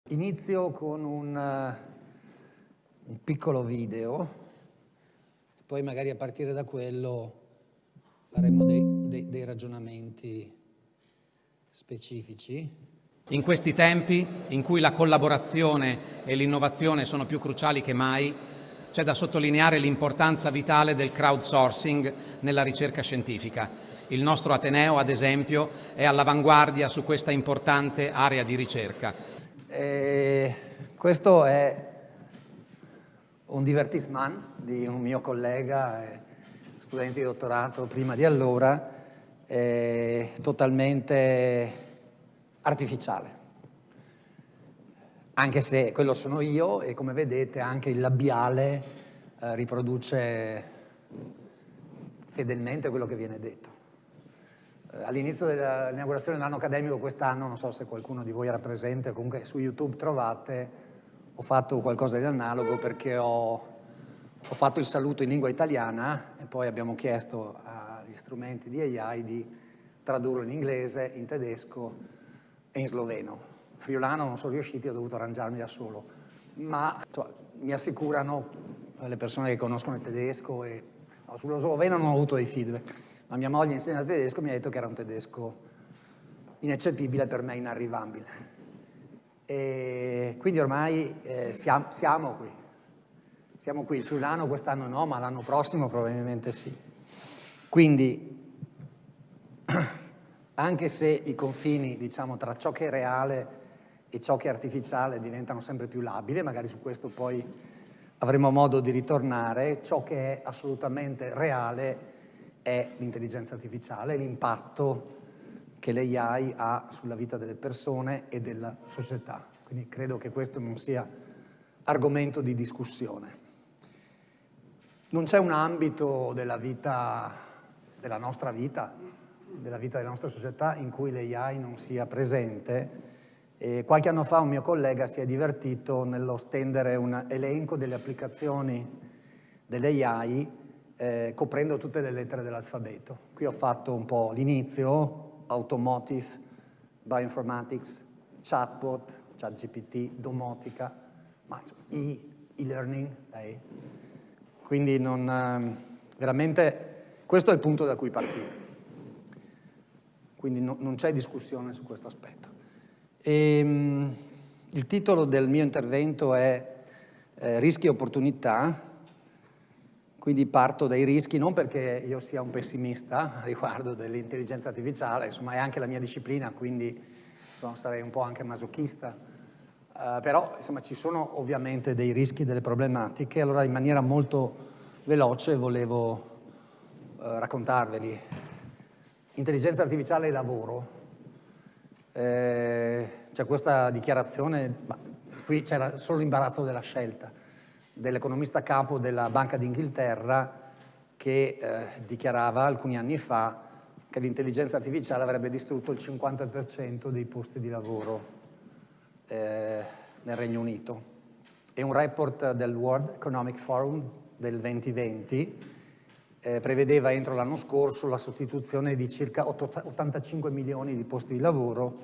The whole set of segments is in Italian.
Inizio con un piccolo video, poi magari a partire da quello faremo dei ragionamenti specifici. In questi tempi, in cui la collaborazione e l'innovazione sono più cruciali che mai, c'è da sottolineare l'importanza vitale del crowdsourcing nella ricerca scientifica. Il nostro Ateneo, ad esempio, è all'avanguardia su questa importante area di ricerca. Questo è un divertissement di un mio collega, studente di dottorato prima di allora, totalmente artificiale. Anche se quello sono io e come vedete anche il labiale riproduce fedelmente quello che viene detto. All'inizio dell'inaugurazione dell'anno accademico quest'anno, non so se qualcuno di voi era presente, comunque su YouTube trovate, ho fatto qualcosa di analogo perché ho fatto il saluto in lingua italiana e poi abbiamo chiesto agli strumenti di AI di tradurlo in inglese, in tedesco e in sloveno. Friulano non sono riusciti, ho dovuto arrangiarmi da solo, ma insomma, mi assicurano le persone che conoscono il tedesco e sullo sloveno non ho avuto dei feedback. Ma mia moglie insegna tedesco e mi ha detto che era un tedesco ineccepibile, per me inarrivabile. E quindi ormai siamo qui. Siamo qui. Il friulano quest'anno no, ma l'anno prossimo probabilmente sì. Quindi, anche se i confini, diciamo, tra ciò che è reale e ciò che è artificiale diventano sempre più labili, magari su questo poi avremo modo di ritornare, ciò che è assolutamente reale è l'intelligenza artificiale, l'impatto che l'AI ha sulla vita delle persone e della società. Quindi credo che questo non sia argomento di discussione. Non c'è un ambito della vita, della nostra vita della nostra società in cui l'AI non sia presente. E qualche anno fa un mio collega si è divertito nello stendere un elenco delle applicazioni dell'AI coprendo tutte le lettere dell'alfabeto. Qui ho fatto un po' l'inizio, automotive, bioinformatics, chatbot, ChatGPT, domotica, ma insomma, e-learning. Quindi veramente questo è il punto da cui partire. Quindi non c'è discussione su questo aspetto. Il titolo del mio intervento è Rischi e opportunità. Quindi parto dai rischi, non perché io sia un pessimista riguardo dell'intelligenza artificiale, insomma è anche la mia disciplina, quindi insomma, sarei un po' anche masochista, però insomma ci sono ovviamente dei rischi, delle problematiche, allora in maniera molto veloce volevo raccontarveli. Intelligenza artificiale e lavoro. C'è questa dichiarazione, ma qui c'era solo l'imbarazzo della scelta, dell'economista capo della Banca d'Inghilterra che dichiarava alcuni anni fa che l'intelligenza artificiale avrebbe distrutto il 50% dei posti di lavoro nel Regno Unito. E un report del World Economic Forum del 2020 prevedeva entro l'anno scorso la sostituzione di circa 85 milioni di posti di lavoro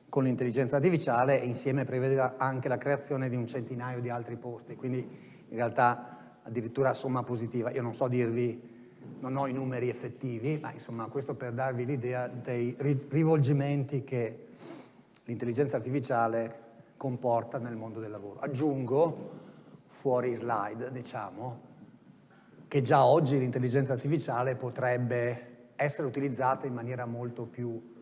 con l'intelligenza artificiale e insieme prevedeva anche la creazione di un centinaio di altri posti, quindi in realtà addirittura somma positiva. Io non so dirvi, non ho i numeri effettivi, ma insomma questo per darvi l'idea dei rivolgimenti che l'intelligenza artificiale comporta nel mondo del lavoro. Aggiungo, fuori slide, diciamo, che già oggi l'intelligenza artificiale potrebbe essere utilizzata in maniera molto più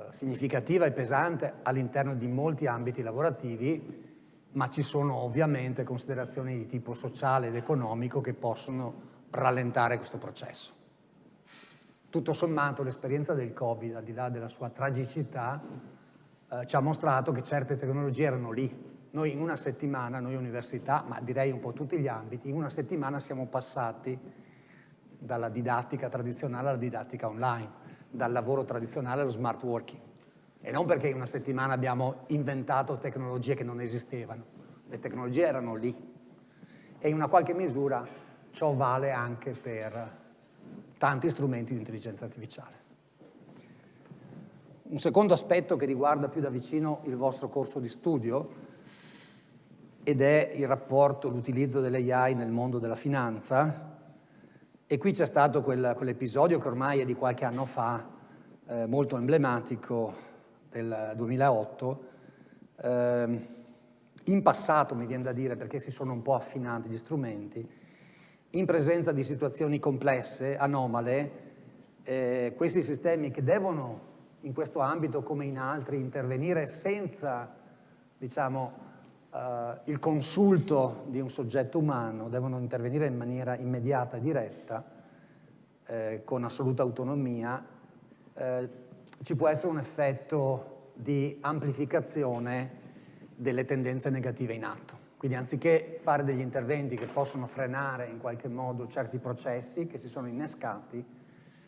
significativa e pesante all'interno di molti ambiti lavorativi, ma ci sono ovviamente considerazioni di tipo sociale ed economico che possono rallentare questo processo. Tutto sommato l'esperienza del Covid, al di là della sua tragicità, ci ha mostrato che certe tecnologie erano lì. Noi in una settimana, noi università, ma direi un po' tutti gli ambiti, in una settimana siamo passati dalla didattica tradizionale alla didattica online, dal lavoro tradizionale allo smart working. E non perché in una settimana abbiamo inventato tecnologie che non esistevano, le tecnologie erano lì. E in una qualche misura ciò vale anche per tanti strumenti di intelligenza artificiale. Un secondo aspetto che riguarda più da vicino il vostro corso di studio ed è il rapporto, l'utilizzo dell'AI nel mondo della finanza. E qui c'è stato quell'episodio che ormai è di qualche anno fa, molto emblematico, del 2008. In passato, mi viene da dire, perché si sono un po' affinati gli strumenti, in presenza di situazioni complesse, anomale, questi sistemi che devono in questo ambito come in altri intervenire senza, diciamo, il consulto di un soggetto umano, devono intervenire in maniera immediata e diretta, con assoluta autonomia, ci può essere un effetto di amplificazione delle tendenze negative in atto. Quindi anziché fare degli interventi che possono frenare in qualche modo certi processi che si sono innescati,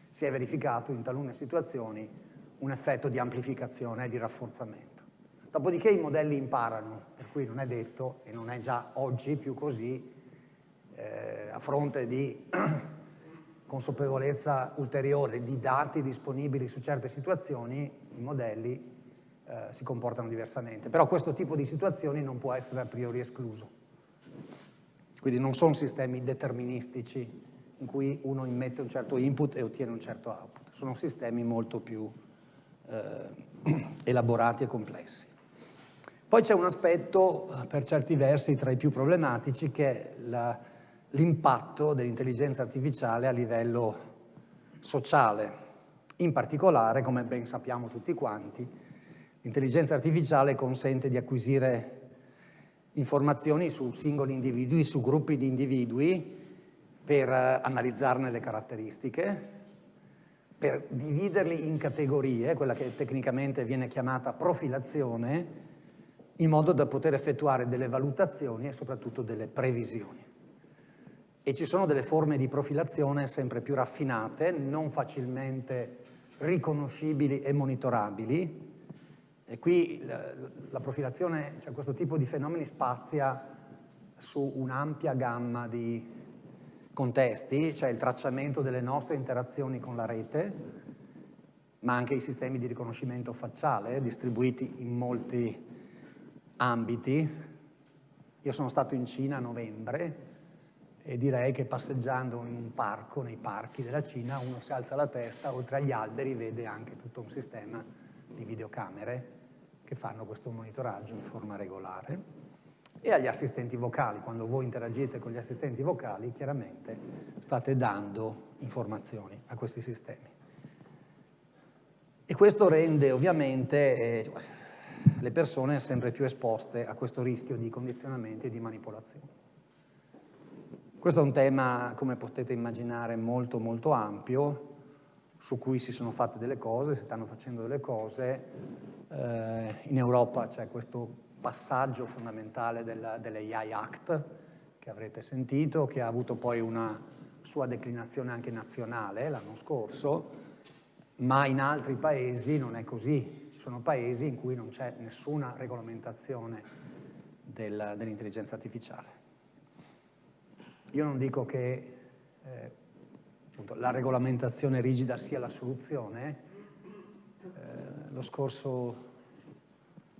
si è verificato in talune situazioni un effetto di amplificazione e di rafforzamento. Dopodiché i modelli imparano, per cui non è detto, e non è già oggi più così, a fronte di consapevolezza ulteriore di dati disponibili su certe situazioni, i modelli si comportano diversamente. Però questo tipo di situazioni non può essere a priori escluso. Quindi non sono sistemi deterministici in cui uno immette un certo input e ottiene un certo output. Sono sistemi molto più elaborati e complessi. Poi c'è un aspetto, per certi versi, tra i più problematici, che è l'impatto dell'intelligenza artificiale a livello sociale. In particolare, come ben sappiamo tutti quanti, l'intelligenza artificiale consente di acquisire informazioni su singoli individui, su gruppi di individui, per analizzarne le caratteristiche, per dividerli in categorie, quella che tecnicamente viene chiamata profilazione, in modo da poter effettuare delle valutazioni e soprattutto delle previsioni. E ci sono delle forme di profilazione sempre più raffinate, non facilmente riconoscibili e monitorabili. E qui la profilazione, cioè questo tipo di fenomeni, spazia su un'ampia gamma di contesti, cioè il tracciamento delle nostre interazioni con la rete, ma anche i sistemi di riconoscimento facciale distribuiti in molti ambiti. Io sono stato in Cina a novembre e direi che passeggiando in un parco, nei parchi della Cina, uno si alza la testa, oltre agli alberi vede anche tutto un sistema di videocamere che fanno questo monitoraggio in forma regolare. E agli assistenti vocali, quando voi interagite con gli assistenti vocali, chiaramente state dando informazioni a questi sistemi. E questo rende ovviamente le persone sempre più esposte a questo rischio di condizionamenti e di manipolazione. Questo è un tema, come potete immaginare, molto molto ampio, su cui si sono fatte delle cose, si stanno facendo delle cose. In Europa c'è questo passaggio fondamentale dell'AI Act, che avrete sentito, che ha avuto poi una sua declinazione anche nazionale l'anno scorso, ma in altri paesi non è così. Ci sono paesi in cui non c'è nessuna regolamentazione dell'intelligenza artificiale. Io non dico che appunto, la regolamentazione rigida sia la soluzione. Lo scorso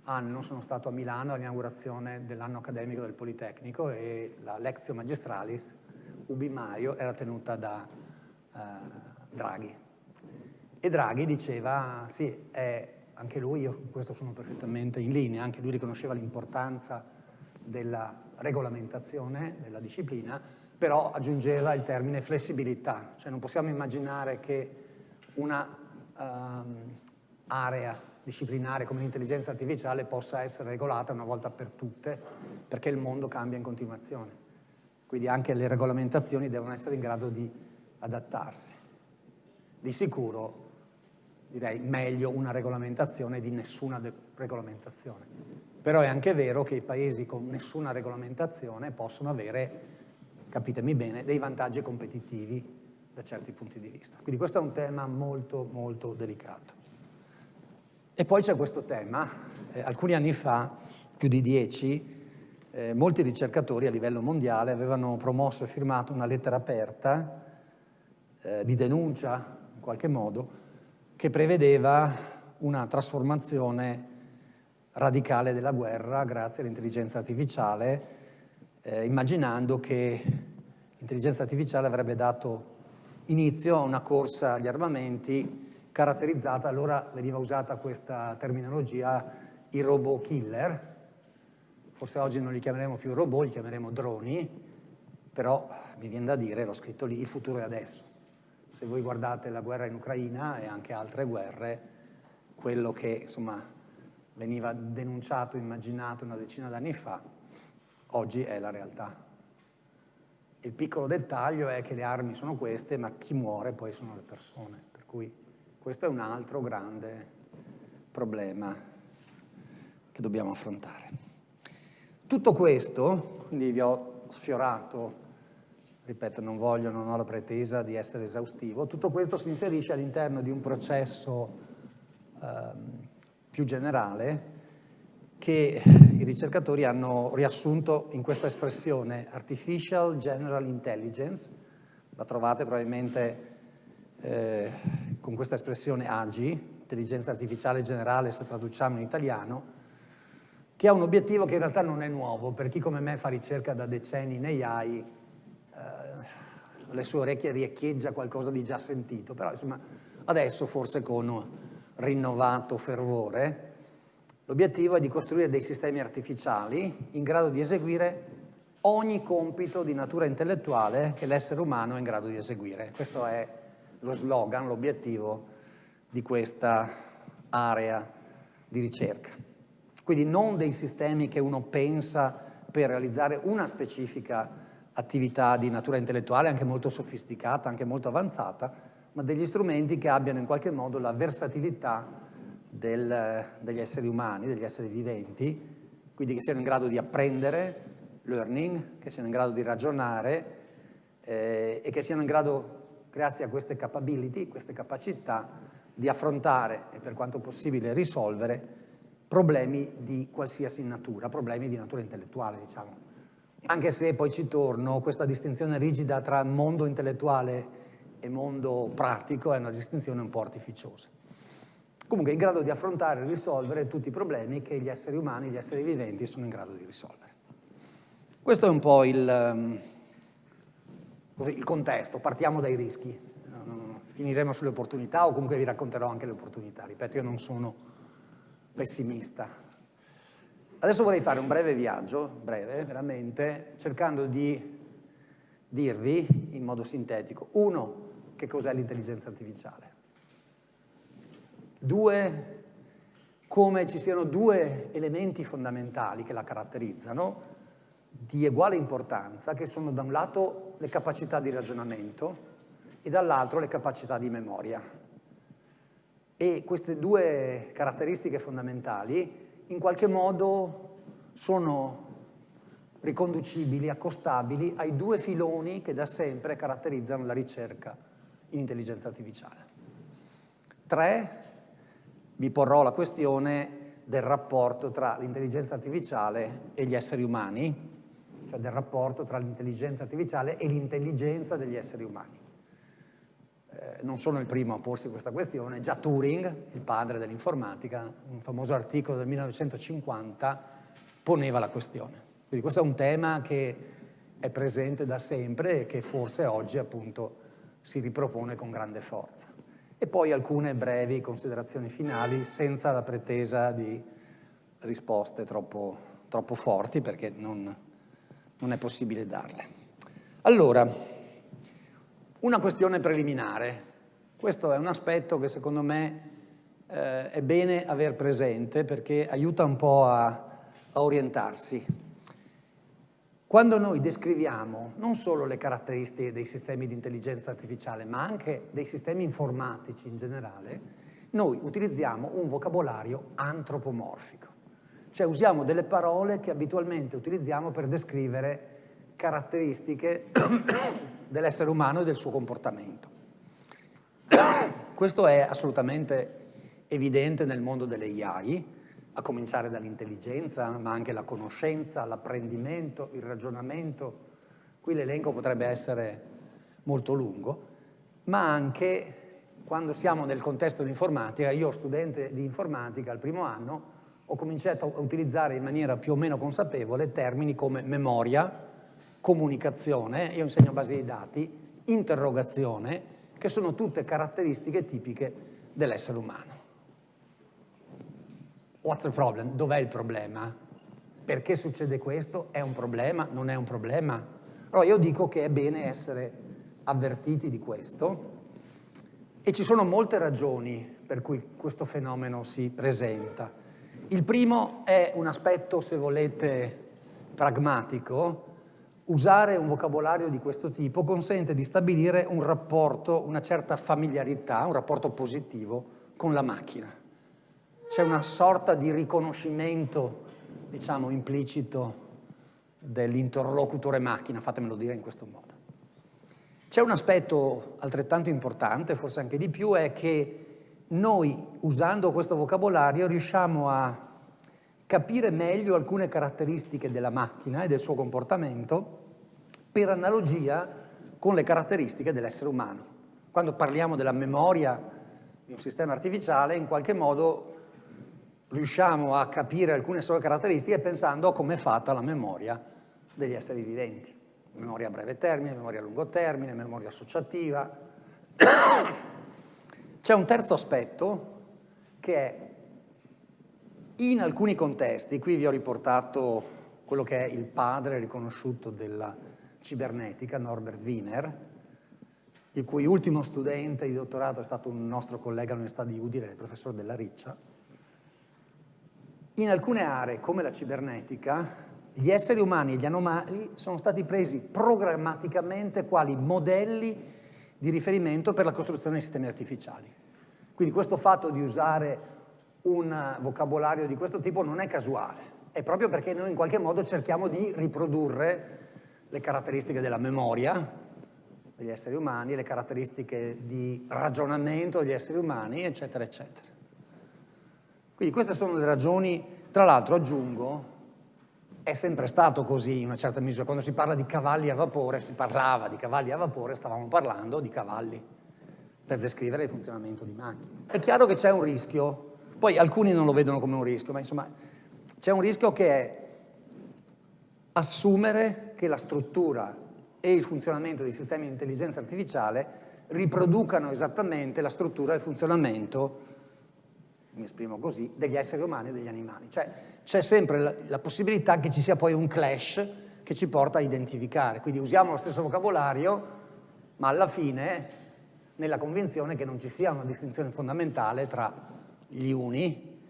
anno sono stato a Milano all'inaugurazione dell'anno accademico del Politecnico e la Lectio Magistralis Ubi Maio era tenuta da Draghi. E Draghi diceva, sì, anche lui, io con questo sono perfettamente in linea, anche lui riconosceva l'importanza della regolamentazione della disciplina, però aggiungeva il termine flessibilità, cioè non possiamo immaginare che una area disciplinare come l'intelligenza artificiale possa essere regolata una volta per tutte, perché il mondo cambia in continuazione. Quindi anche le regolamentazioni devono essere in grado di adattarsi. Di sicuro, direi, meglio una regolamentazione di nessuna regolamentazione. Però è anche vero che i paesi con nessuna regolamentazione possono avere, capitemi bene, dei vantaggi competitivi da certi punti di vista. Quindi questo è un tema molto, molto delicato. E poi c'è questo tema. Alcuni anni fa, più di 10, molti ricercatori a livello mondiale avevano promosso e firmato una lettera aperta di denuncia, in qualche modo, che prevedeva una trasformazione radicale della guerra grazie all'intelligenza artificiale, immaginando che l'intelligenza artificiale avrebbe dato inizio a una corsa agli armamenti caratterizzata, allora veniva usata questa terminologia, i robot killer. Forse oggi non li chiameremo più robot, li chiameremo droni, però mi viene da dire, l'ho scritto lì, il futuro è adesso. Se voi guardate la guerra in Ucraina e anche altre guerre, quello che insomma veniva denunciato, immaginato una decina d'anni fa, oggi è la realtà. Il piccolo dettaglio è che le armi sono queste, ma chi muore poi sono le persone, per cui questo è un altro grande problema che dobbiamo affrontare. Tutto questo, quindi vi ho sfiorato, ripeto, non ho la pretesa di essere esaustivo, tutto questo si inserisce all'interno di un processo più generale che i ricercatori hanno riassunto in questa espressione Artificial General Intelligence, la trovate probabilmente con questa espressione AGI, intelligenza artificiale generale se traduciamo in italiano, che ha un obiettivo che in realtà non è nuovo. Per chi come me fa ricerca da decenni in AI, le sue orecchie riecheggia qualcosa di già sentito, però insomma adesso forse con rinnovato fervore l'obiettivo è di costruire dei sistemi artificiali in grado di eseguire ogni compito di natura intellettuale che l'essere umano è in grado di eseguire. Questo è lo slogan, l'obiettivo di questa area di ricerca. Quindi non dei sistemi che uno pensa per realizzare una specifica attività di natura intellettuale, anche molto sofisticata, anche molto avanzata, ma degli strumenti che abbiano in qualche modo la versatilità degli esseri umani, degli esseri viventi, quindi che siano in grado di apprendere, learning, che siano in grado di ragionare e che siano in grado, grazie a queste capability, queste capacità, di affrontare e per quanto possibile risolvere problemi di qualsiasi natura, problemi di natura intellettuale, diciamo. Anche se poi ci torno, questa distinzione rigida tra mondo intellettuale e mondo pratico è una distinzione un po' artificiosa. Comunque in grado di affrontare e risolvere tutti i problemi che gli esseri umani, gli esseri viventi sono in grado di risolvere. Questo è un po' il contesto, partiamo dai rischi. Finiremo sulle opportunità o comunque vi racconterò anche le opportunità. Ripeto, io non sono pessimista. Adesso vorrei fare un breve viaggio, breve veramente, cercando di dirvi in modo sintetico, uno, che cos'è l'intelligenza artificiale. Due, come ci siano due elementi fondamentali che la caratterizzano, di uguale importanza, che sono da un lato le capacità di ragionamento e dall'altro le capacità di memoria. E queste due caratteristiche fondamentali in qualche modo sono riconducibili, accostabili ai due filoni che da sempre caratterizzano la ricerca in intelligenza artificiale. 3, vi porrò la questione del rapporto tra l'intelligenza artificiale e gli esseri umani, cioè del rapporto tra l'intelligenza artificiale e l'intelligenza degli esseri umani. Non sono il primo a porsi questa questione, già Turing, il padre dell'informatica, un famoso articolo del 1950, poneva la questione. Quindi questo è un tema che è presente da sempre e che forse oggi appunto si ripropone con grande forza. E poi alcune brevi considerazioni finali senza la pretesa di risposte troppo forti perché non è possibile darle. Allora, una questione preliminare. Questo è un aspetto che secondo me è bene aver presente perché aiuta un po' a orientarsi. Quando noi descriviamo non solo le caratteristiche dei sistemi di intelligenza artificiale, ma anche dei sistemi informatici in generale, noi utilizziamo un vocabolario antropomorfico. Cioè usiamo delle parole che abitualmente utilizziamo per descrivere caratteristiche dell'essere umano e del suo comportamento. Questo è assolutamente evidente nel mondo delle AI, a cominciare dall'intelligenza, ma anche la conoscenza, l'apprendimento, il ragionamento. Qui l'elenco potrebbe essere molto lungo, ma anche quando siamo nel contesto dell'informatica, io studente di informatica al primo anno, ho cominciato a utilizzare in maniera più o meno consapevole termini come memoria, comunicazione, io insegno basi di dati, interrogazione, che sono tutte caratteristiche tipiche dell'essere umano. What's the problem? Dov'è il problema? Perché succede questo? È un problema? Non è un problema? Allora io dico che è bene essere avvertiti di questo e ci sono molte ragioni per cui questo fenomeno si presenta. Il primo è un aspetto, se volete, pragmatico. Usare un vocabolario di questo tipo consente di stabilire un rapporto, una certa familiarità, un rapporto positivo con la macchina. C'è una sorta di riconoscimento, diciamo, implicito dell'interlocutore macchina, fatemelo dire in questo modo. C'è un aspetto altrettanto importante, forse anche di più, è che noi, usando questo vocabolario, riusciamo a capire meglio alcune caratteristiche della macchina e del suo comportamento per analogia con le caratteristiche dell'essere umano. Quando parliamo della memoria di un sistema artificiale, in qualche modo riusciamo a capire alcune sue caratteristiche pensando a come è fatta la memoria degli esseri viventi. Memoria a breve termine, memoria a lungo termine, memoria associativa. C'è un terzo aspetto che è, in alcuni contesti, qui vi ho riportato quello che è il padre riconosciuto della cibernetica, Norbert Wiener, il cui ultimo studente di dottorato è stato un nostro collega all'Università di Udine, il professor Della Riccia. In alcune aree, come la cibernetica, gli esseri umani e gli anomali sono stati presi programmaticamente quali modelli di riferimento per la costruzione di sistemi artificiali. Quindi questo fatto di usare un vocabolario di questo tipo non è casuale, è proprio perché noi in qualche modo cerchiamo di riprodurre le caratteristiche della memoria degli esseri umani, le caratteristiche di ragionamento degli esseri umani, eccetera, eccetera. Quindi queste sono le ragioni. Tra l'altro aggiungo, è sempre stato così in una certa misura. Quando si parla di cavalli a vapore, si parlava di cavalli a vapore, stavamo parlando di cavalli per descrivere il funzionamento di macchine. È chiaro che c'è un rischio, poi alcuni non lo vedono come un rischio, ma insomma c'è un rischio che è assumere che la struttura e il funzionamento dei sistemi di intelligenza artificiale riproducano esattamente la struttura e il funzionamento, mi esprimo così, degli esseri umani e degli animali. Cioè c'è sempre la possibilità che ci sia poi un clash che ci porta a identificare. Quindi usiamo lo stesso vocabolario, ma alla fine nella convinzione che non ci sia una distinzione fondamentale tra gli uni,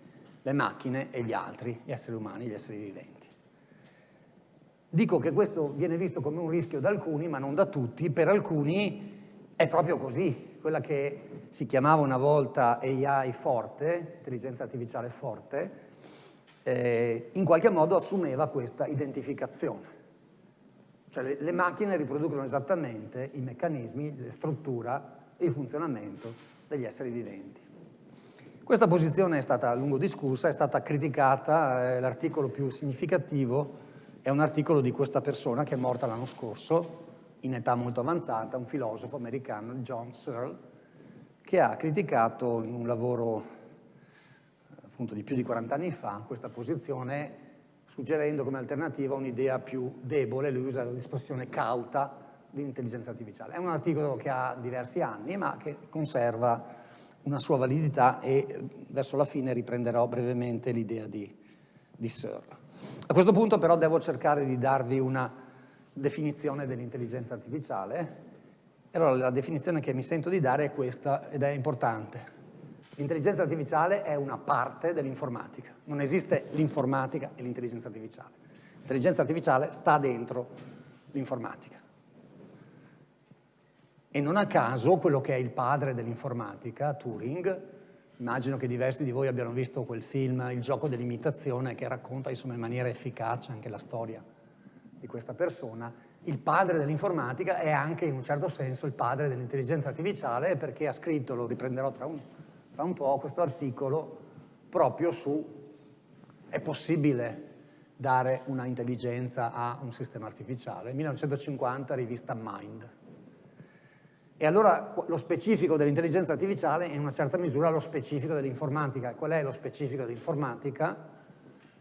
le macchine e gli altri, gli esseri umani, gli esseri viventi. Dico che questo viene visto come un rischio da alcuni, ma non da tutti. Per alcuni è proprio così. Quella che si chiamava una volta AI forte, intelligenza artificiale forte, in qualche modo assumeva questa identificazione. Cioè le macchine riproducono esattamente i meccanismi, la struttura e il funzionamento degli esseri viventi. Questa posizione è stata a lungo discussa, è stata criticata, l'articolo più significativo è un articolo di questa persona che è morta l'anno scorso, in età molto avanzata, un filosofo americano, John Searle, che ha criticato in un lavoro appunto di più di 40 anni fa questa posizione, suggerendo come alternativa un'idea più debole, lui usa l'espressione cauta di intelligenza artificiale. È un articolo che ha diversi anni, ma che conserva una sua validità e verso la fine riprenderò brevemente l'idea di Searle. A questo punto però devo cercare di darvi una definizione dell'intelligenza artificiale. E allora la definizione che mi sento di dare è questa ed è importante. L'intelligenza artificiale è una parte dell'informatica. Non esiste l'informatica e l'intelligenza artificiale. L'intelligenza artificiale sta dentro l'informatica. E non a caso quello che è il padre dell'informatica, Turing, immagino che diversi di voi abbiano visto quel film, Il gioco dell'imitazione, che racconta insomma in maniera efficace anche la storia di questa persona. Il padre dell'informatica è anche in un certo senso il padre dell'intelligenza artificiale, perché ha scritto, lo riprenderò tra un po', questo articolo proprio su è possibile dare una intelligenza a un sistema artificiale, 1950, rivista Mind. E allora lo specifico dell'intelligenza artificiale è in una certa misura lo specifico dell'informatica. Qual è lo specifico dell'informatica?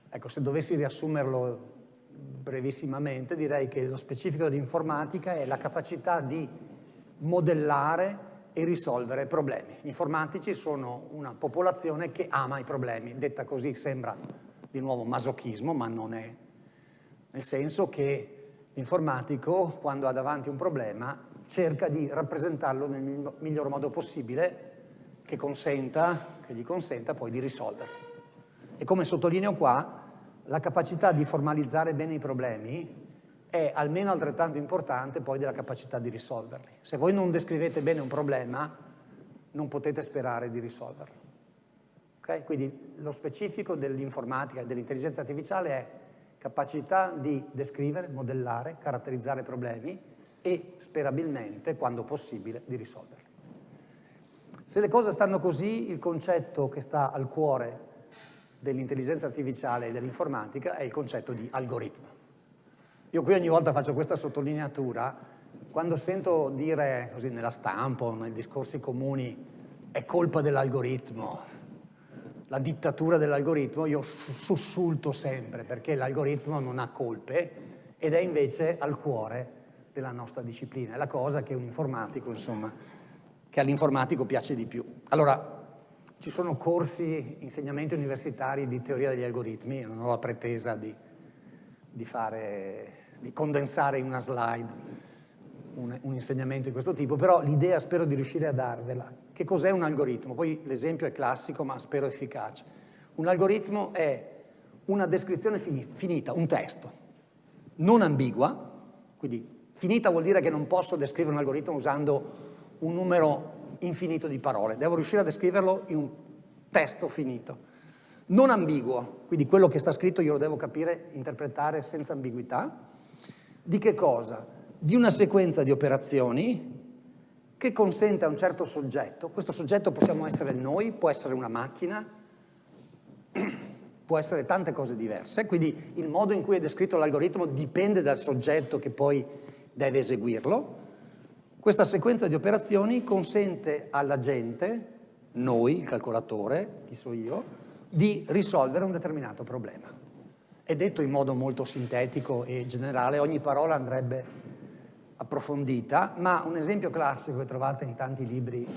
Ecco, se dovessi riassumerlo brevissimamente, direi che lo specifico dell'informatica è la capacità di modellare e risolvere problemi. Gli informatici sono una popolazione che ama i problemi. Detta così sembra di nuovo masochismo, ma non è. Nel senso che l'informatico, quando ha davanti un problema, cerca di rappresentarlo nel miglior modo possibile che gli consenta poi di risolverlo. E come sottolineo qua, la capacità di formalizzare bene i problemi è almeno altrettanto importante poi della capacità di risolverli. Se voi non descrivete bene un problema, non potete sperare di risolverlo. Okay? Quindi lo specifico dell'informatica e dell'intelligenza artificiale è capacità di descrivere, modellare, caratterizzare problemi e sperabilmente, quando possibile, di risolverli. Se le cose stanno così, il concetto che sta al cuore dell'intelligenza artificiale e dell'informatica è il concetto di algoritmo. Io qui ogni volta faccio questa sottolineatura, quando sento dire così nella stampa o nei discorsi comuni è colpa dell'algoritmo, la dittatura dell'algoritmo, io sussulto sempre perché l'algoritmo non ha colpe ed è invece al cuore della nostra disciplina, è la cosa che un informatico, insomma, che all'informatico piace di più. Allora, ci sono corsi, insegnamenti universitari di teoria degli algoritmi, non ho la pretesa di condensare in una slide un insegnamento di questo tipo, però l'idea spero di riuscire a darvela. Che cos'è un algoritmo? Poi l'esempio è classico, ma spero efficace. Un algoritmo è una descrizione finita, un testo, non ambigua, quindi finita vuol dire che non posso descrivere un algoritmo usando un numero infinito di parole, devo riuscire a descriverlo in un testo finito. Non ambiguo, quindi quello che sta scritto io lo devo capire, interpretare senza ambiguità. Di che cosa? Di una sequenza di operazioni che consente a un certo soggetto, questo soggetto possiamo essere noi, può essere una macchina, può essere tante cose diverse, quindi il modo in cui è descritto l'algoritmo dipende dal soggetto che poi deve eseguirlo. Questa sequenza di operazioni consente alla gente, noi, il calcolatore, chi so io, di risolvere un determinato problema. È detto in modo molto sintetico e generale, ogni parola andrebbe approfondita, ma un esempio classico che trovate in tanti libri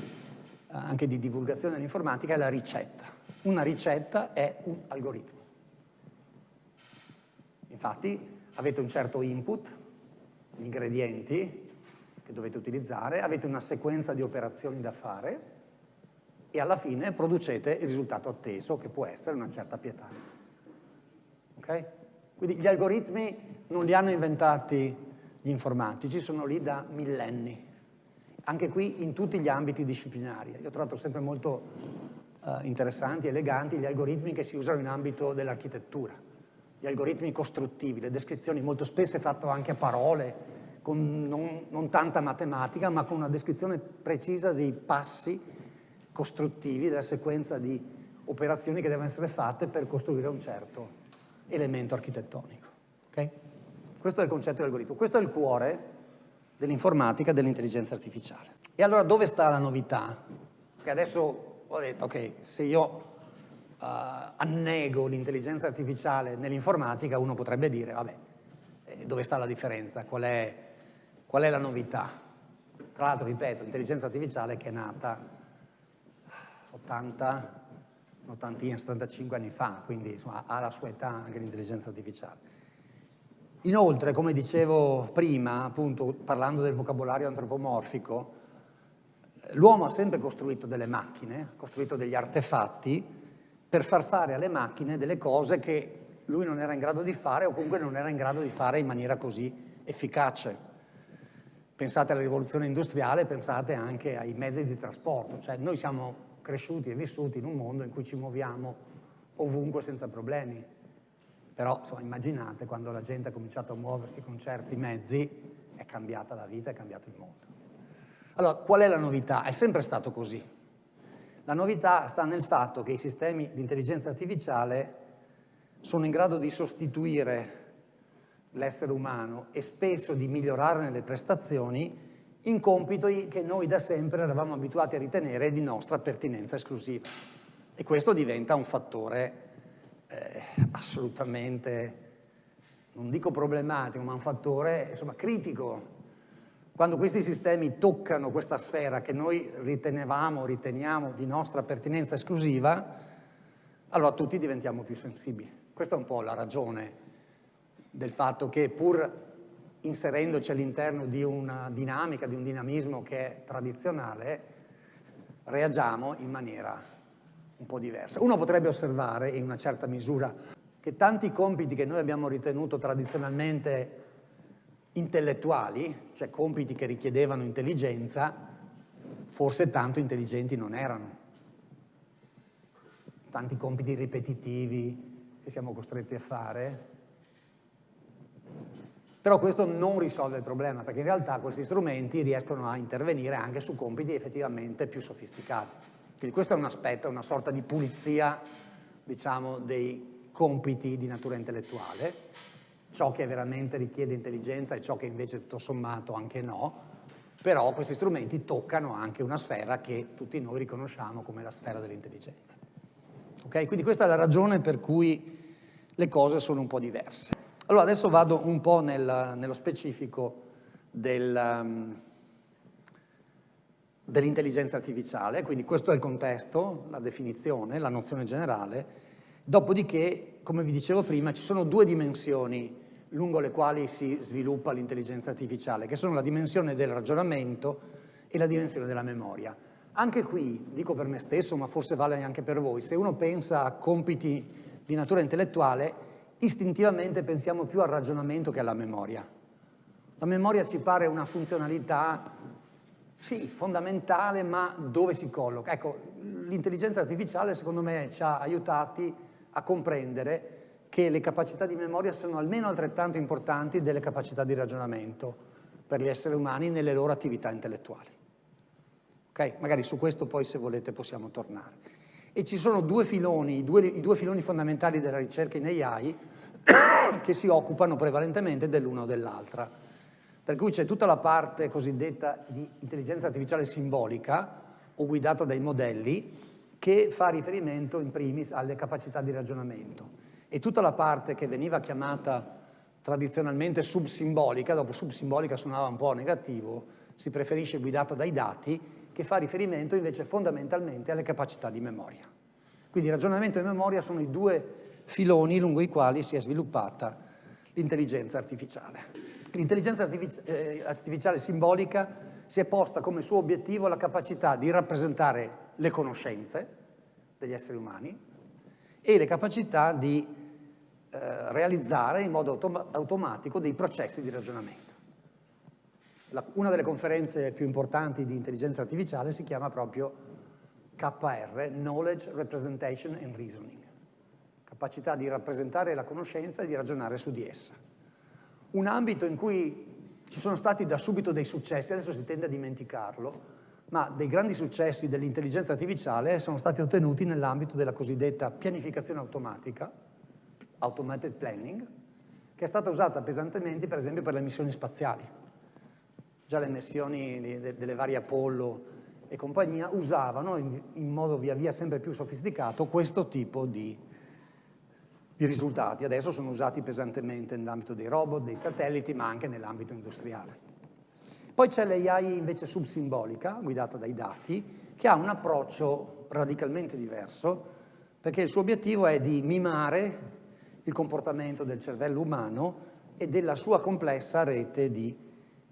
anche di divulgazione dell'informatica è la ricetta. Una ricetta è un algoritmo. Infatti avete un certo input, gli ingredienti che dovete utilizzare, avete una sequenza di operazioni da fare e alla fine producete il risultato atteso, che può essere una certa pietanza. Okay? Quindi gli algoritmi non li hanno inventati gli informatici, sono lì da millenni. Anche qui in tutti gli ambiti disciplinari. Io ho trovato sempre molto interessanti, eleganti gli algoritmi che si usano in ambito dell'architettura, gli algoritmi costruttivi, le descrizioni molto spesso fatte anche a parole, con non tanta matematica, ma con una descrizione precisa dei passi costruttivi, della sequenza di operazioni che devono essere fatte per costruire un certo elemento architettonico. Okay? Questo è il concetto di algoritmo, questo è il cuore dell'informatica e dell'intelligenza artificiale. E allora dove sta la novità? Che adesso ho detto, ok, se io annego l'intelligenza artificiale nell'informatica, uno potrebbe dire, vabbè, dove sta la differenza? Qual è la novità? Tra l'altro, ripeto, l'intelligenza artificiale che è nata 75 anni fa, quindi insomma, ha la sua età anche l'intelligenza artificiale. Inoltre, come dicevo prima, appunto, parlando del vocabolario antropomorfico, l'uomo ha sempre costruito delle macchine, ha costruito degli artefatti per far fare alle macchine delle cose che lui non era in grado di fare o comunque non era in grado di fare in maniera così efficace. Pensate alla rivoluzione industriale, pensate anche ai mezzi di trasporto, cioè noi siamo cresciuti e vissuti in un mondo in cui ci muoviamo ovunque senza problemi. Però, insomma, immaginate quando la gente ha cominciato a muoversi con certi mezzi, è cambiata la vita, è cambiato il mondo. Allora, qual è la novità? È sempre stato così. La novità sta nel fatto che i sistemi di intelligenza artificiale sono in grado di sostituire l'essere umano e spesso di migliorarne le prestazioni in compiti che noi da sempre eravamo abituati a ritenere di nostra pertinenza esclusiva. E questo diventa un fattore assolutamente, non dico problematico, ma un fattore insomma, critico. Quando questi sistemi toccano questa sfera che noi riteniamo di nostra pertinenza esclusiva, allora tutti diventiamo più sensibili. Questa è un po' la ragione del fatto che pur inserendoci all'interno di una dinamica, di un dinamismo che è tradizionale, reagiamo in maniera un po' diversa. Uno potrebbe osservare in una certa misura che tanti compiti che noi abbiamo ritenuto tradizionalmente intellettuali, cioè compiti che richiedevano intelligenza, forse tanto intelligenti non erano. Tanti compiti ripetitivi che siamo costretti a fare. Però questo non risolve il problema, perché in realtà questi strumenti riescono a intervenire anche su compiti effettivamente più sofisticati. Quindi questo è un aspetto, una sorta di pulizia, diciamo, dei compiti di natura intellettuale, ciò che veramente richiede intelligenza e ciò che invece tutto sommato anche no, però questi strumenti toccano anche una sfera che tutti noi riconosciamo come la sfera dell'intelligenza. Okay? Quindi questa è la ragione per cui le cose sono un po' diverse. Allora adesso vado un po' nello specifico dell'intelligenza artificiale, quindi questo è il contesto, la definizione, la nozione generale. Dopodiché, come vi dicevo prima, ci sono due dimensioni lungo le quali si sviluppa l'intelligenza artificiale, che sono la dimensione del ragionamento e la dimensione della memoria. Anche qui, dico per me stesso, ma forse vale anche per voi, se uno pensa a compiti di natura intellettuale, istintivamente pensiamo più al ragionamento che alla memoria. La memoria ci pare una funzionalità, sì, fondamentale, ma dove si colloca? Ecco, l'intelligenza artificiale secondo me ci ha aiutati a comprendere che le capacità di memoria sono almeno altrettanto importanti delle capacità di ragionamento per gli esseri umani nelle loro attività intellettuali. Ok? Magari su questo poi, se volete, possiamo tornare. E ci sono due filoni, i due filoni fondamentali della ricerca in AI che si occupano prevalentemente dell'una o dell'altra. Per cui c'è tutta la parte cosiddetta di intelligenza artificiale simbolica o guidata dai modelli che fa riferimento in primis alle capacità di ragionamento e tutta la parte che veniva chiamata tradizionalmente subsimbolica, dopo subsimbolica suonava un po' negativo, si preferisce guidata dai dati, che fa riferimento invece fondamentalmente alle capacità di memoria. Quindi ragionamento e memoria sono i due filoni lungo i quali si è sviluppata l'intelligenza artificiale. L'intelligenza artificiale simbolica si è posta come suo obiettivo la capacità di rappresentare le conoscenze degli esseri umani e le capacità di realizzare in modo automatico dei processi di ragionamento. Una delle conferenze più importanti di intelligenza artificiale si chiama proprio KR, Knowledge, Representation and Reasoning, capacità di rappresentare la conoscenza e di ragionare su di essa. Un ambito in cui ci sono stati da subito dei successi, adesso si tende a dimenticarlo, ma dei grandi successi dell'intelligenza artificiale sono stati ottenuti nell'ambito della cosiddetta pianificazione automatica, automated planning, che è stata usata pesantemente per esempio per le missioni spaziali. Già le missioni delle varie Apollo e compagnia usavano in modo via via sempre più sofisticato questo tipo di risultati. Adesso sono usati pesantemente nell'ambito dei robot, dei satelliti, ma anche nell'ambito industriale. Poi c'è l'AI invece subsimbolica, guidata dai dati, che ha un approccio radicalmente diverso, perché il suo obiettivo è di mimare il comportamento del cervello umano e della sua complessa rete di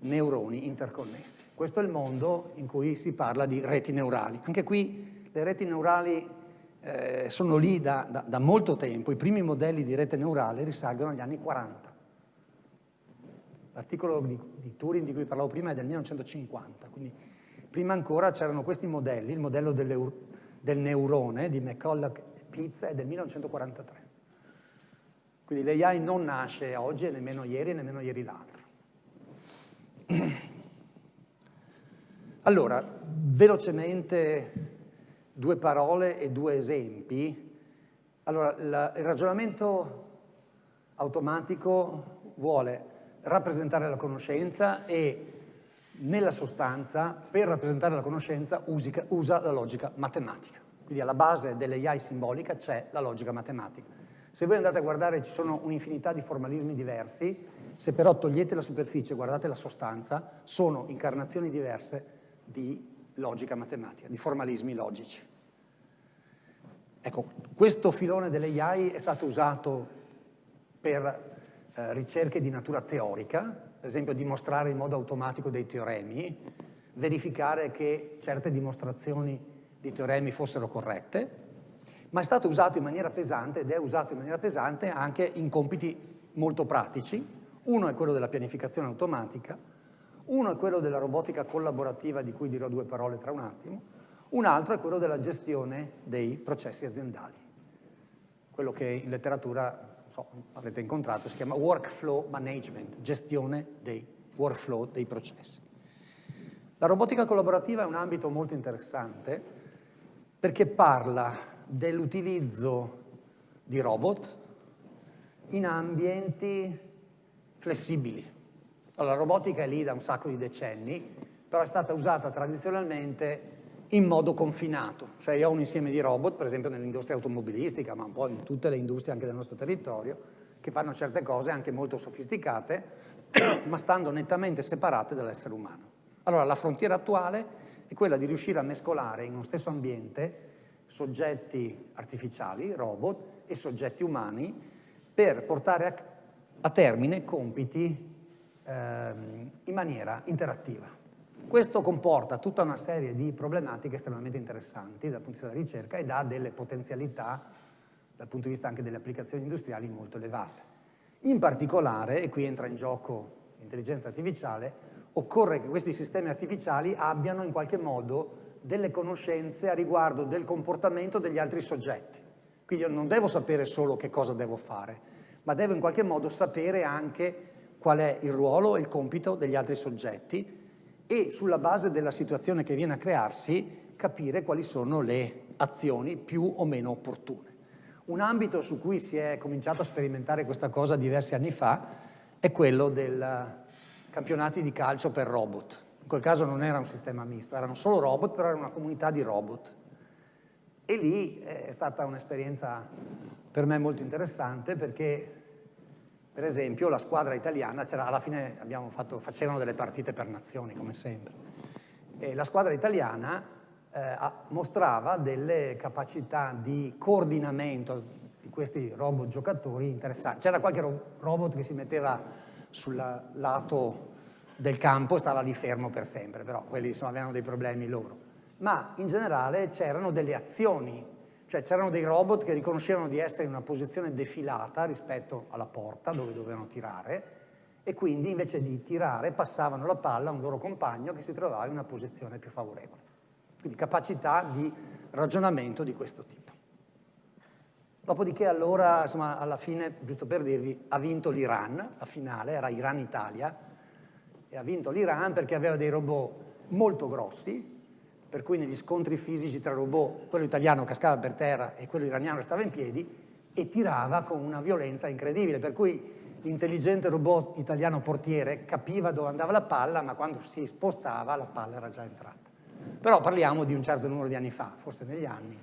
neuroni interconnessi. Questo è il mondo in cui si parla di reti neurali. Anche qui le reti neurali sono lì da molto tempo. I primi modelli di rete neurale risalgono agli anni 40. L'articolo di Turing di cui parlavo prima è del 1950, quindi prima ancora c'erano questi modelli. Il modello del neurone di McCulloch e Pitts è del 1943. Quindi l'AI non nasce oggi, e nemmeno ieri l'altro. Allora, velocemente due parole e due esempi. Allora, il ragionamento automatico vuole rappresentare la conoscenza e nella sostanza, per rappresentare la conoscenza, usa la logica matematica. Quindi alla base dell'AI simbolica c'è la logica matematica. Se voi andate a guardare, ci sono un'infinità di formalismi diversi, se però togliete la superficie e guardate la sostanza, sono incarnazioni diverse di logica matematica, di formalismi logici. Ecco, questo filone dell'AI è stato usato per ricerche di natura teorica, per esempio dimostrare in modo automatico dei teoremi, verificare che certe dimostrazioni di teoremi fossero corrette, ma è stato usato in maniera pesante ed è usato in maniera pesante anche in compiti molto pratici. Uno è quello della pianificazione automatica, uno è quello della robotica collaborativa, di cui dirò due parole tra un attimo, un altro è quello della gestione dei processi aziendali, quello che in letteratura, non so, avrete incontrato, si chiama workflow management, gestione dei workflow, dei processi. La robotica collaborativa è un ambito molto interessante perché parla dell'utilizzo di robot in ambienti flessibili. Allora, la robotica è lì da un sacco di decenni, però è stata usata tradizionalmente in modo confinato. Cioè io ho un insieme di robot, per esempio nell'industria automobilistica, ma un po' in tutte le industrie anche del nostro territorio, che fanno certe cose anche molto sofisticate, ma stando nettamente separate dall'essere umano. Allora, la frontiera attuale è quella di riuscire a mescolare in uno stesso ambiente soggetti artificiali, robot, e soggetti umani per portare a termine compiti in maniera interattiva. Questo comporta tutta una serie di problematiche estremamente interessanti dal punto di vista della ricerca ed ha delle potenzialità dal punto di vista anche delle applicazioni industriali molto elevate. In particolare, e qui entra in gioco l'intelligenza artificiale, occorre che questi sistemi artificiali abbiano in qualche modo delle conoscenze a riguardo del comportamento degli altri soggetti. Quindi io non devo sapere solo che cosa devo fare, ma devo in qualche modo sapere anche qual è il ruolo e il compito degli altri soggetti e sulla base della situazione che viene a crearsi capire quali sono le azioni più o meno opportune. Un ambito su cui si è cominciato a sperimentare questa cosa diversi anni fa è quello dei campionati di calcio per robot. In quel caso non era un sistema misto, erano solo robot, però era una comunità di robot. E lì è stata un'esperienza per me molto interessante perché, per esempio, la squadra italiana, alla fine facevano delle partite per nazioni, come sempre, e la squadra italiana mostrava delle capacità di coordinamento di questi robot giocatori interessanti. C'era qualche robot che si metteva sul lato del campo e stava lì fermo per sempre, però quelli insomma avevano dei problemi loro. Ma in generale c'erano delle azioni, cioè c'erano dei robot che riconoscevano di essere in una posizione defilata rispetto alla porta dove dovevano tirare e quindi invece di tirare passavano la palla a un loro compagno che si trovava in una posizione più favorevole. Quindi capacità di ragionamento di questo tipo. Dopodiché allora, insomma, alla fine, giusto per dirvi, ha vinto l'Iran, la finale era Iran-Italia, e ha vinto l'Iran perché aveva dei robot molto grossi, per cui negli scontri fisici tra robot, quello italiano cascava per terra e quello iraniano restava in piedi, e tirava con una violenza incredibile, per cui l'intelligente robot italiano portiere capiva dove andava la palla, ma quando si spostava la palla era già entrata. Però parliamo di un certo numero di anni fa, forse negli anni,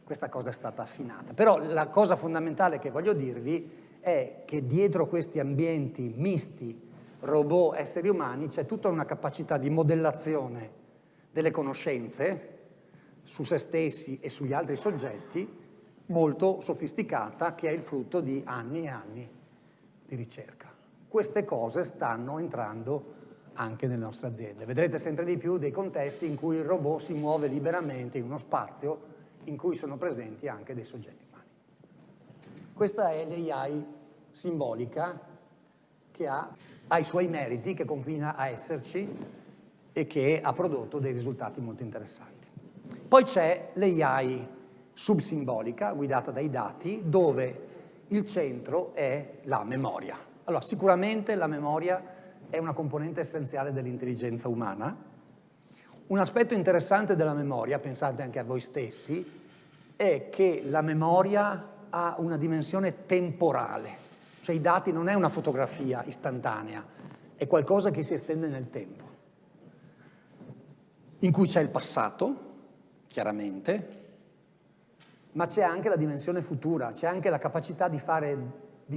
questa cosa è stata affinata. Però la cosa fondamentale che voglio dirvi è che dietro questi ambienti misti, robot, esseri umani, c'è tutta una capacità di modellazione delle conoscenze su se stessi e sugli altri soggetti molto sofisticata, che è il frutto di anni e anni di ricerca. Queste cose stanno entrando anche nelle nostre aziende. Vedrete sempre di più dei contesti in cui il robot si muove liberamente in uno spazio in cui sono presenti anche dei soggetti umani. Questa è l'AI simbolica che ha i suoi meriti, che continua a esserci e che ha prodotto dei risultati molto interessanti. Poi c'è l'AI subsimbolica, guidata dai dati, dove il centro è la memoria. Allora, sicuramente la memoria è una componente essenziale dell'intelligenza umana. Un aspetto interessante della memoria, pensate anche a voi stessi, è che la memoria ha una dimensione temporale, cioè i dati non è una fotografia istantanea, è qualcosa che si estende nel tempo. in cui c'è il passato, chiaramente, ma c'è anche la dimensione futura, c'è anche la capacità di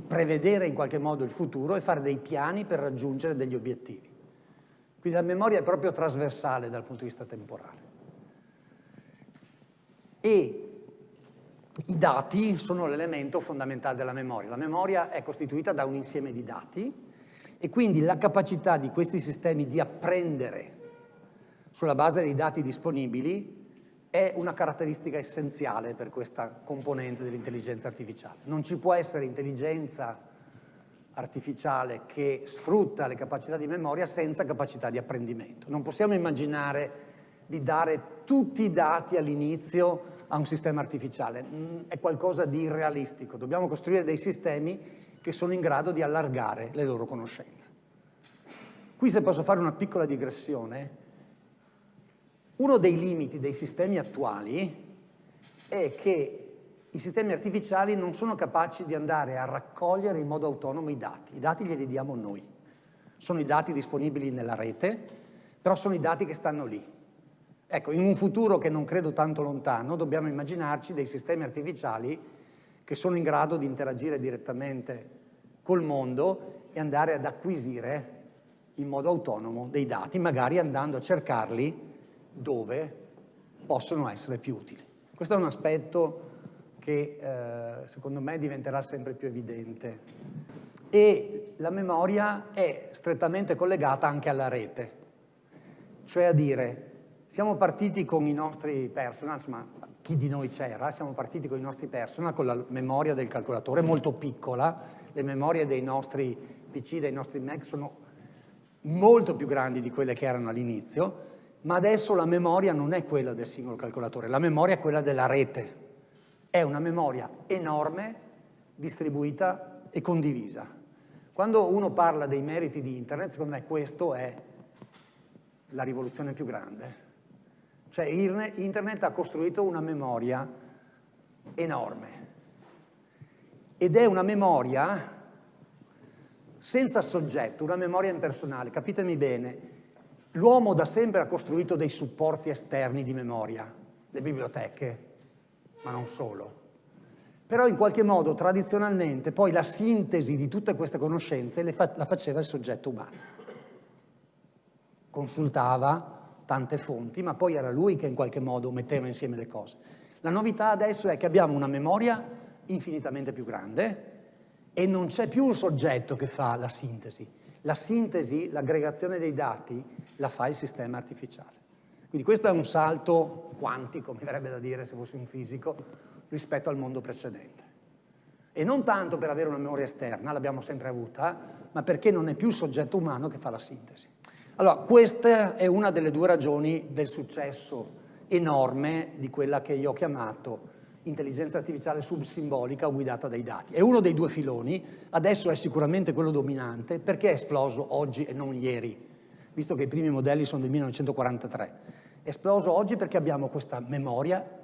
prevedere in qualche modo il futuro e fare dei piani per raggiungere degli obiettivi. Quindi la memoria è proprio trasversale dal punto di vista temporale. E i dati sono l'elemento fondamentale della memoria. La memoria è costituita da un insieme di dati e quindi la capacità di questi sistemi di apprendere sulla base dei dati disponibili è una caratteristica essenziale per questa componente dell'intelligenza artificiale. Non ci può essere intelligenza artificiale che sfrutta le capacità di memoria senza capacità di apprendimento. Non possiamo immaginare di dare tutti i dati all'inizio a un sistema artificiale. È qualcosa di irrealistico. Dobbiamo costruire dei sistemi che sono in grado di allargare le loro conoscenze. Qui, se posso fare una piccola digressione, uno dei limiti dei sistemi attuali è che i sistemi artificiali non sono capaci di andare a raccogliere in modo autonomo i dati. I dati glieli diamo noi. Sono i dati disponibili nella rete, però sono i dati che stanno lì. Ecco, in un futuro che non credo tanto lontano, dobbiamo immaginarci dei sistemi artificiali che sono in grado di interagire direttamente col mondo e andare ad acquisire in modo autonomo dei dati, magari andando a cercarli dove possono essere più utili. Questo è un aspetto che secondo me diventerà sempre più evidente. E la memoria è strettamente collegata anche alla rete, cioè a dire, siamo partiti con i nostri personal, ma chi di noi c'era, siamo partiti con i nostri personal, con la memoria del calcolatore molto piccola, le memorie dei nostri PC, dei nostri Mac sono molto più grandi di quelle che erano all'inizio, ma adesso la memoria non è quella del singolo calcolatore, la memoria è quella della rete. È una memoria enorme, distribuita e condivisa. Quando uno parla dei meriti di Internet, secondo me questo è la rivoluzione più grande. Cioè Internet ha costruito una memoria enorme ed è una memoria senza soggetto, una memoria impersonale. Capitemi bene, l'uomo da sempre ha costruito dei supporti esterni di memoria, le biblioteche, ma non solo. Però in qualche modo tradizionalmente poi la sintesi di tutte queste conoscenze la faceva il soggetto umano. Consultava tante fonti, ma poi era lui che in qualche modo metteva insieme le cose. La novità adesso è che abbiamo una memoria infinitamente più grande e non c'è più un soggetto che fa la sintesi. La sintesi, l'aggregazione dei dati, la fa il sistema artificiale. Quindi questo è un salto quantico, mi verrebbe da dire se fossi un fisico, rispetto al mondo precedente. E non tanto per avere una memoria esterna, l'abbiamo sempre avuta, ma perché non è più il soggetto umano che fa la sintesi. Allora, questa è una delle due ragioni del successo enorme di quella che io ho chiamato intelligenza artificiale subsimbolica o guidata dai dati. È uno dei due filoni, adesso è sicuramente quello dominante, perché è esploso oggi e non ieri, visto che i primi modelli sono del 1943. È esploso oggi perché abbiamo questa memoria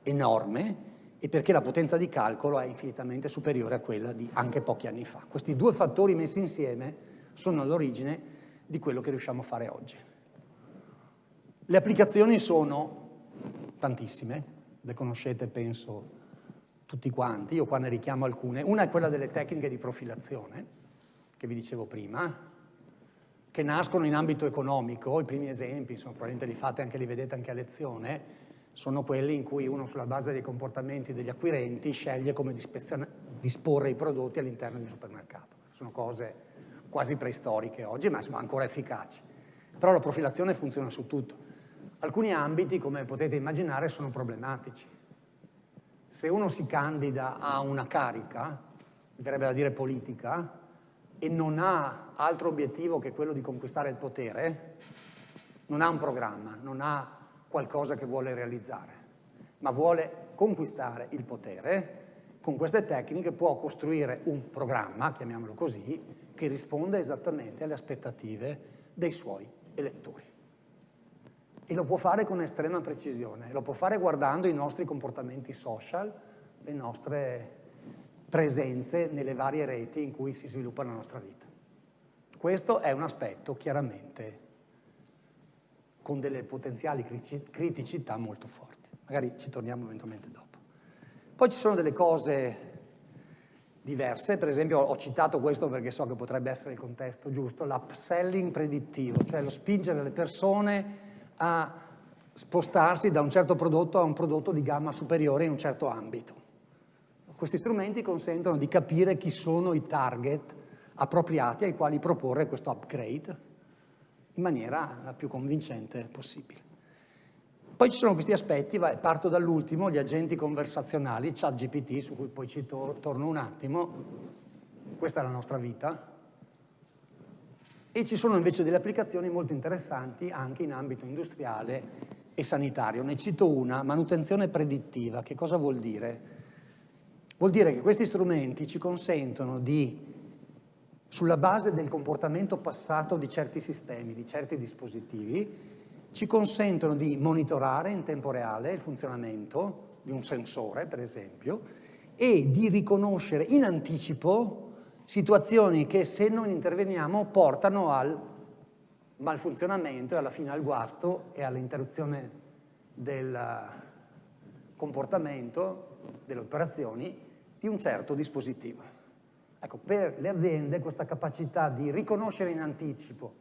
enorme e perché la potenza di calcolo è infinitamente superiore a quella di anche pochi anni fa. Questi due fattori messi insieme sono all'origine di quello che riusciamo a fare oggi. Le applicazioni sono tantissime, le conoscete penso tutti quanti, io qua ne richiamo alcune. Una è quella delle tecniche di profilazione, che vi dicevo prima, che nascono in ambito economico. I primi esempi, insomma, probabilmente li fate anche, li vedete anche a lezione, sono quelli in cui uno sulla base dei comportamenti degli acquirenti sceglie come disporre i prodotti all'interno di un supermercato. Sono cose quasi preistoriche oggi, ma insomma ancora efficaci. Però la profilazione funziona su tutto. Alcuni ambiti, come potete immaginare, sono problematici. Se uno si candida a una carica, mi verrebbe da dire politica, e non ha altro obiettivo che quello di conquistare il potere, non ha un programma, non ha qualcosa che vuole realizzare, ma vuole conquistare il potere, con queste tecniche può costruire un programma, chiamiamolo così, che risponda esattamente alle aspettative dei suoi elettori. E lo può fare con estrema precisione, lo può fare guardando i nostri comportamenti social, le nostre presenze nelle varie reti in cui si sviluppa la nostra vita. Questo è un aspetto chiaramente con delle potenziali criticità molto forti. Magari ci torniamo eventualmente dopo. Poi ci sono delle cose diverse, per esempio ho citato questo perché so che potrebbe essere il contesto giusto, l'upselling predittivo, cioè lo spingere le persone a spostarsi da un certo prodotto a un prodotto di gamma superiore in un certo ambito. Questi strumenti consentono di capire chi sono i target appropriati ai quali proporre questo upgrade in maniera la più convincente possibile. Poi ci sono questi aspetti, parto dall'ultimo, gli agenti conversazionali, ChatGPT, su cui poi ci torno un attimo, questa è la nostra vita, e ci sono invece delle applicazioni molto interessanti anche in ambito industriale e sanitario. Ne cito una, manutenzione predittiva. Che cosa vuol dire? Vuol dire che questi strumenti ci consentono di, sulla base del comportamento passato di certi sistemi, di certi dispositivi, ci consentono di monitorare in tempo reale il funzionamento di un sensore, per esempio, e di riconoscere in anticipo situazioni che, se non interveniamo, portano al malfunzionamento e alla fine al guasto e all'interruzione del comportamento, delle operazioni di un certo dispositivo. Ecco, per le aziende questa capacità di riconoscere in anticipo,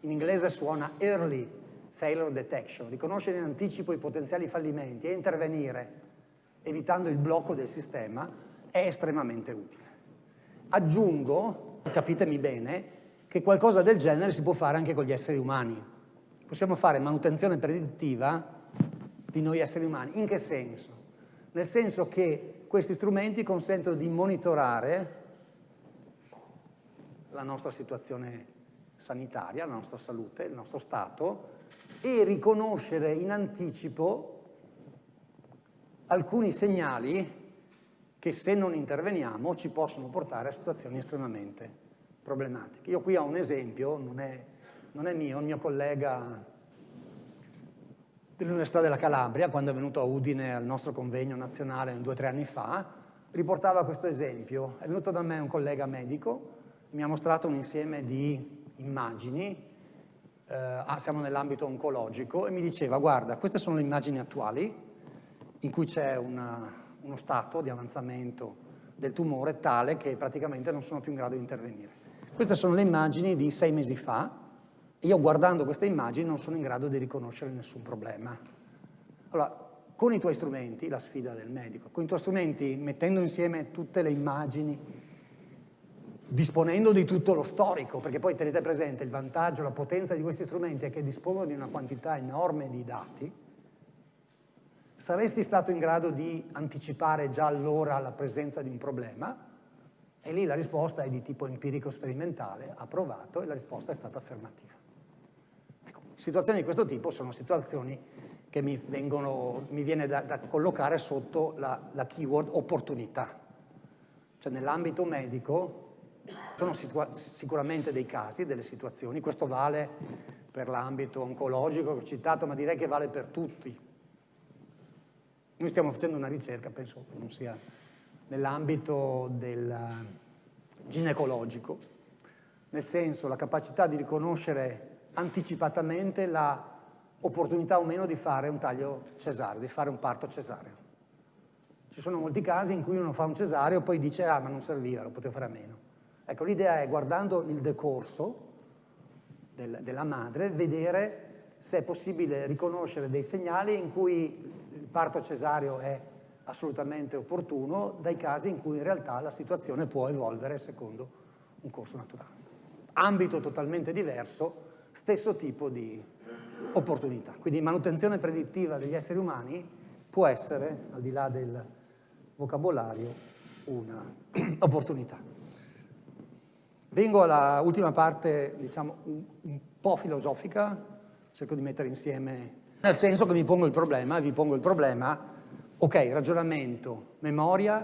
in inglese suona early failure detection, riconoscere in anticipo i potenziali fallimenti e intervenire evitando il blocco del sistema è estremamente utile. Aggiungo, capitemi bene, che qualcosa del genere si può fare anche con gli esseri umani. Possiamo fare manutenzione predittiva di noi esseri umani. In che senso? Nel senso che questi strumenti consentono di monitorare la nostra situazione sanitaria, la nostra salute, il nostro stato, e riconoscere in anticipo alcuni segnali che, se non interveniamo, ci possono portare a situazioni estremamente problematiche. Io qui ho un esempio, non è mio, il mio collega dell'Università della Calabria, quando è venuto a Udine al nostro convegno nazionale 2 o 3 anni fa, riportava questo esempio. È venuto da me un collega medico, mi ha mostrato un insieme di immagini, siamo nell'ambito oncologico, e mi diceva: guarda, queste sono le immagini attuali in cui c'è uno stato di avanzamento del tumore tale che praticamente non sono più in grado di intervenire. Queste sono le immagini di 6 mesi fa, e io, guardando queste immagini, non sono in grado di riconoscere nessun problema. Allora, con i tuoi strumenti, la sfida del medico, con i tuoi strumenti, mettendo insieme tutte le immagini, disponendo di tutto lo storico, perché poi tenete presente il vantaggio, la potenza di questi strumenti è che dispongono di una quantità enorme di dati, saresti stato in grado di anticipare già allora la presenza di un problema? E lì la risposta è di tipo empirico sperimentale, ha provato, e la risposta è stata affermativa. Ecco, situazioni di questo tipo sono situazioni che mi viene da collocare sotto la keyword opportunità. Cioè, nell'ambito medico sono sicuramente dei casi, delle situazioni, questo vale per l'ambito oncologico che ho citato, ma direi che vale per tutti. Noi stiamo facendo una ricerca, penso che non sia nell'ambito del ginecologico, nel senso la capacità di riconoscere anticipatamente la opportunità o meno di fare un taglio cesareo, di fare un parto cesareo. Ci sono molti casi in cui uno fa un cesareo e poi dice: ah, ma non serviva, lo potevo fare a meno. Ecco, l'idea è, guardando il decorso della madre, vedere se è possibile riconoscere dei segnali in cui il parto cesareo è assolutamente opportuno, dai casi in cui in realtà la situazione può evolvere secondo un corso naturale. Ambito totalmente diverso, stesso tipo di opportunità. Quindi manutenzione predittiva degli esseri umani può essere, al di là del vocabolario, una opportunità. Vengo alla ultima parte, diciamo, un po' filosofica, cerco di mettere insieme, nel senso che mi pongo il problema, e vi pongo il problema, ok, ragionamento, memoria,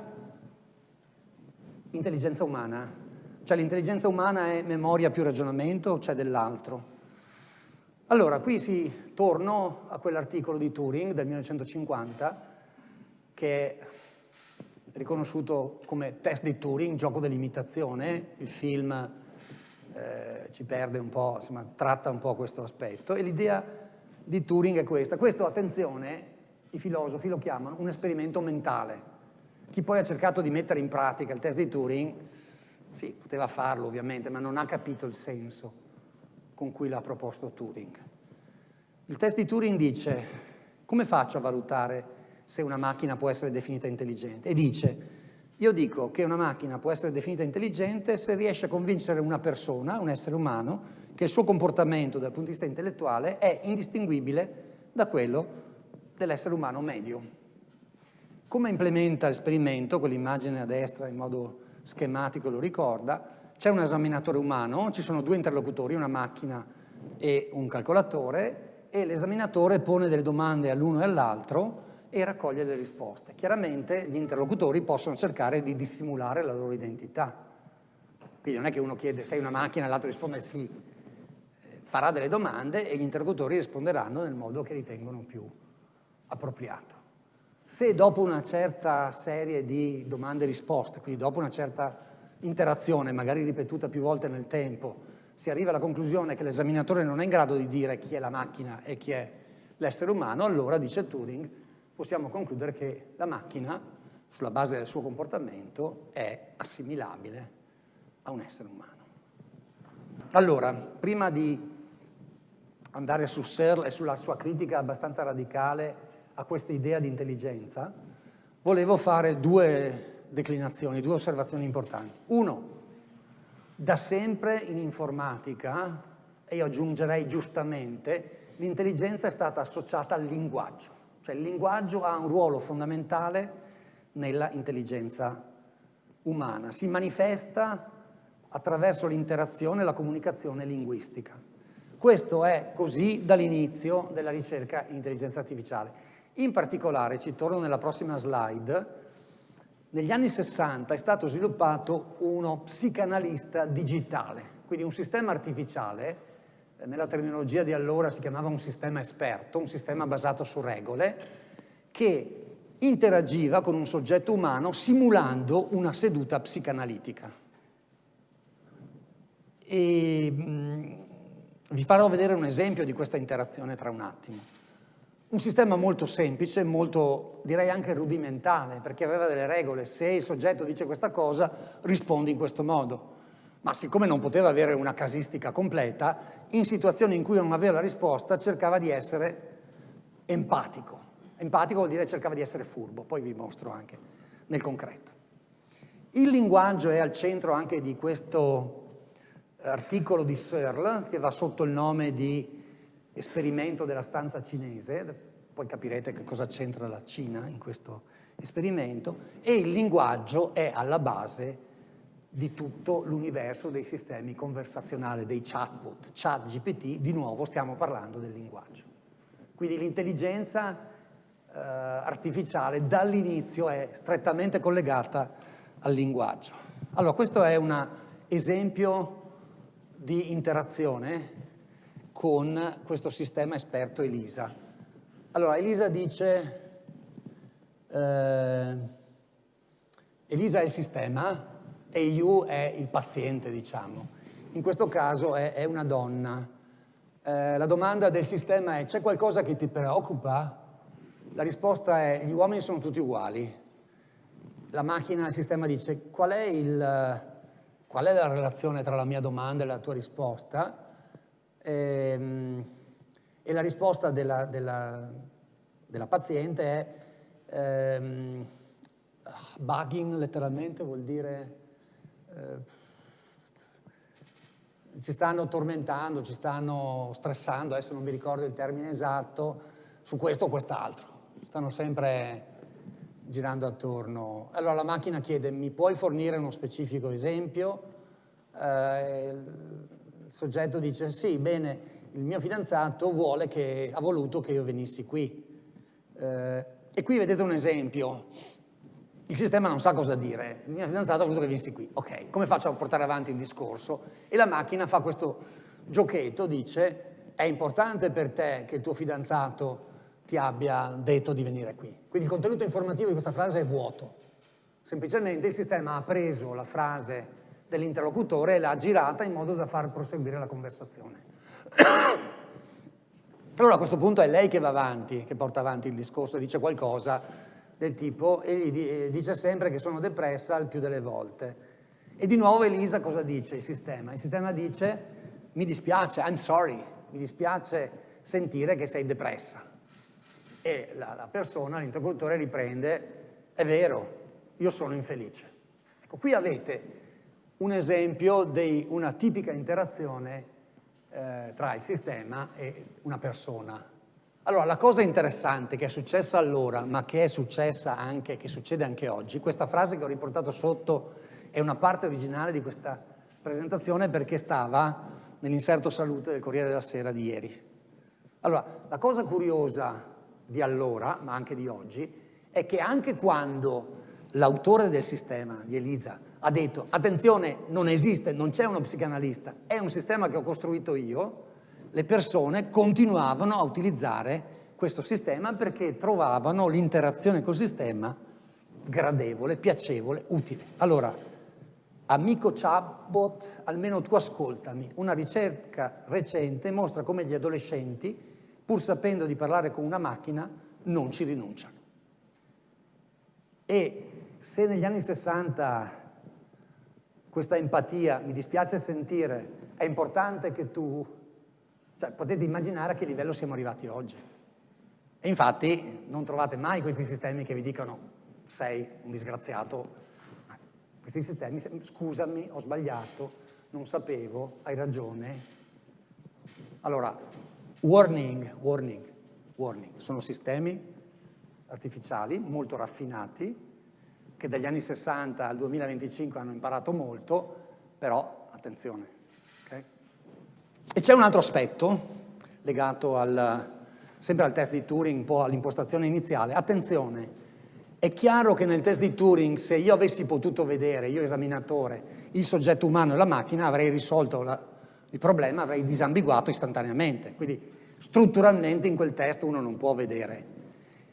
intelligenza umana. Cioè, l'intelligenza umana è memoria più ragionamento o c'è dell'altro? Allora, qui torno a quell'articolo di Turing del 1950, che è riconosciuto come test di Turing, gioco dell'imitazione. Il film ci perde un po', insomma, tratta un po' questo aspetto, e l'idea di Turing è questa. Questo, attenzione, i filosofi lo chiamano un esperimento mentale. Chi poi ha cercato di mettere in pratica il test di Turing, sì, poteva farlo ovviamente, ma non ha capito il senso con cui l'ha proposto Turing. Il test di Turing dice: come faccio a valutare se una macchina può essere definita intelligente? E dice: io dico che una macchina può essere definita intelligente se riesce a convincere una persona, un essere umano, che il suo comportamento dal punto di vista intellettuale è indistinguibile da quello dell'essere umano medio. Come implementa l'esperimento? Quell'immagine a destra in modo schematico lo ricorda. C'è un esaminatore umano, ci sono due interlocutori, una macchina e un calcolatore, e l'esaminatore pone delle domande all'uno e all'altro e raccoglie le risposte. Chiaramente gli interlocutori possono cercare di dissimulare la loro identità. Quindi non è che uno chiede sei una macchina e l'altro risponde sì. Farà delle domande e gli interlocutori risponderanno nel modo che ritengono più appropriato. Se dopo una certa serie di domande e risposte, quindi dopo una certa interazione, magari ripetuta più volte nel tempo, si arriva alla conclusione che l'esaminatore non è in grado di dire chi è la macchina e chi è l'essere umano, allora, dice Turing, possiamo concludere che la macchina, sulla base del suo comportamento, è assimilabile a un essere umano. Allora, prima di andare su Searle e sulla sua critica abbastanza radicale a questa idea di intelligenza, volevo fare due declinazioni, due osservazioni importanti. Uno, da sempre in informatica, e io aggiungerei giustamente, l'intelligenza è stata associata al linguaggio. Cioè il linguaggio ha un ruolo fondamentale nella intelligenza umana. Si manifesta attraverso l'interazione e la comunicazione linguistica. Questo è così dall'inizio della ricerca in intelligenza artificiale. In particolare, ci torno nella prossima slide, negli anni 60 è stato sviluppato uno psicanalista digitale, quindi un sistema artificiale, nella terminologia di allora si chiamava un sistema esperto, un sistema basato su regole, che interagiva con un soggetto umano simulando una seduta psicanalitica. E vi farò vedere un esempio di questa interazione tra un attimo. Un sistema molto semplice, molto, direi anche rudimentale, perché aveva delle regole. Se il soggetto dice questa cosa, rispondi in questo modo. Ma siccome non poteva avere una casistica completa, in situazioni in cui non aveva la risposta, cercava di essere empatico. Empatico vuol dire cercava di essere furbo, poi vi mostro anche nel concreto. Il linguaggio è al centro anche di questo articolo di Searle, che va sotto il nome di esperimento della stanza cinese, poi capirete che cosa c'entra la Cina in questo esperimento, e il linguaggio è alla base di tutto l'universo dei sistemi conversazionali, dei chatbot, ChatGPT, di nuovo stiamo parlando del linguaggio. Quindi l'intelligenza artificiale dall'inizio è strettamente collegata al linguaggio. Allora, questo è un esempio di interazione con questo sistema esperto ELISA. Allora, ELISA dice, ELISA è il sistema e you è il paziente, diciamo. In questo caso è una donna. La domanda del sistema è: c'è qualcosa che ti preoccupa? La risposta è: gli uomini sono tutti uguali. La macchina, il sistema dice: qual è la relazione tra la mia domanda e la tua risposta? E la risposta della paziente è bugging, letteralmente vuol dire ci stanno tormentando, ci stanno stressando, adesso non mi ricordo il termine esatto, su questo o quest'altro. Stanno sempre girando attorno. Allora la macchina chiede: mi puoi fornire uno specifico esempio? Il soggetto dice: sì, bene, il mio fidanzato ha voluto che io venissi qui. E qui vedete un esempio. Il sistema non sa cosa dire. Il mio fidanzato ha voluto che venissi qui. Ok, come faccio a portare avanti il discorso? E la macchina fa questo giochetto, dice: è importante per te che il tuo fidanzato ti abbia detto di venire qui. Quindi il contenuto informativo di questa frase è vuoto. Semplicemente il sistema ha preso la frase dell'interlocutore e l'ha girata in modo da far proseguire la conversazione. Allora a questo punto è lei che va avanti, che porta avanti il discorso e dice qualcosa del tipo, e gli dice sempre che sono depressa il più delle volte. E di nuovo Elisa cosa dice il sistema? Il sistema dice, mi dispiace, I'm sorry, mi dispiace sentire che sei depressa. E la persona, l'interlocutore riprende, è vero, io sono infelice. Ecco, qui avete un esempio di una tipica interazione tra il sistema e una persona. Allora, la cosa interessante che è successa allora, ma che è successa anche, che succede anche oggi, questa frase che ho riportato sotto è una parte originale di questa presentazione perché stava nell'inserto salute del Corriere della Sera di ieri. Allora, la cosa curiosa di allora, ma anche di oggi, è che anche quando l'autore del sistema, di Elisa, ha detto attenzione, non esiste, non c'è uno psicanalista, è un sistema che ho costruito io, le persone continuavano a utilizzare questo sistema perché trovavano l'interazione col sistema gradevole, piacevole, utile. Allora, amico chatbot, almeno tu ascoltami, una ricerca recente mostra come gli adolescenti, pur sapendo di parlare con una macchina, non ci rinunciano. E se negli anni 60 questa empatia, mi dispiace sentire, è importante che tu... Cioè, potete immaginare a che livello siamo arrivati oggi. E infatti non trovate mai questi sistemi che vi dicono sei un disgraziato. Questi sistemi, scusami, ho sbagliato, non sapevo, hai ragione. Allora, warning, sono sistemi artificiali molto raffinati che dagli anni 60 al 2025 hanno imparato molto, però attenzione. Okay? E c'è un altro aspetto legato sempre al test di Turing, un po' all'impostazione iniziale. Attenzione, è chiaro che nel test di Turing, se io avessi potuto vedere, io esaminatore, il soggetto umano e la macchina, avrei risolto il problema, avrei disambiguato istantaneamente. Quindi strutturalmente in quel test uno non può vedere.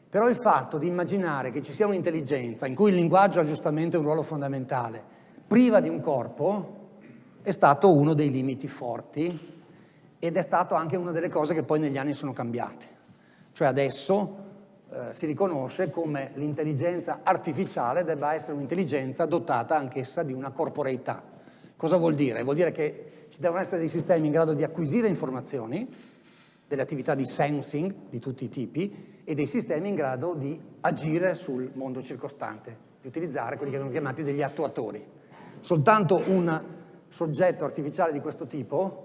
Però il fatto di immaginare che ci sia un'intelligenza in cui il linguaggio ha giustamente un ruolo fondamentale, priva di un corpo, è stato uno dei limiti forti ed è stato anche una delle cose che poi negli anni sono cambiate. Cioè adesso si riconosce come l'intelligenza artificiale debba essere un'intelligenza dotata anch'essa di una corporeità. Cosa vuol dire? Vuol dire che ci devono essere dei sistemi in grado di acquisire informazioni, delle attività di sensing di tutti i tipi e dei sistemi in grado di agire sul mondo circostante, di utilizzare quelli che vengono chiamati degli attuatori. Soltanto un soggetto artificiale di questo tipo,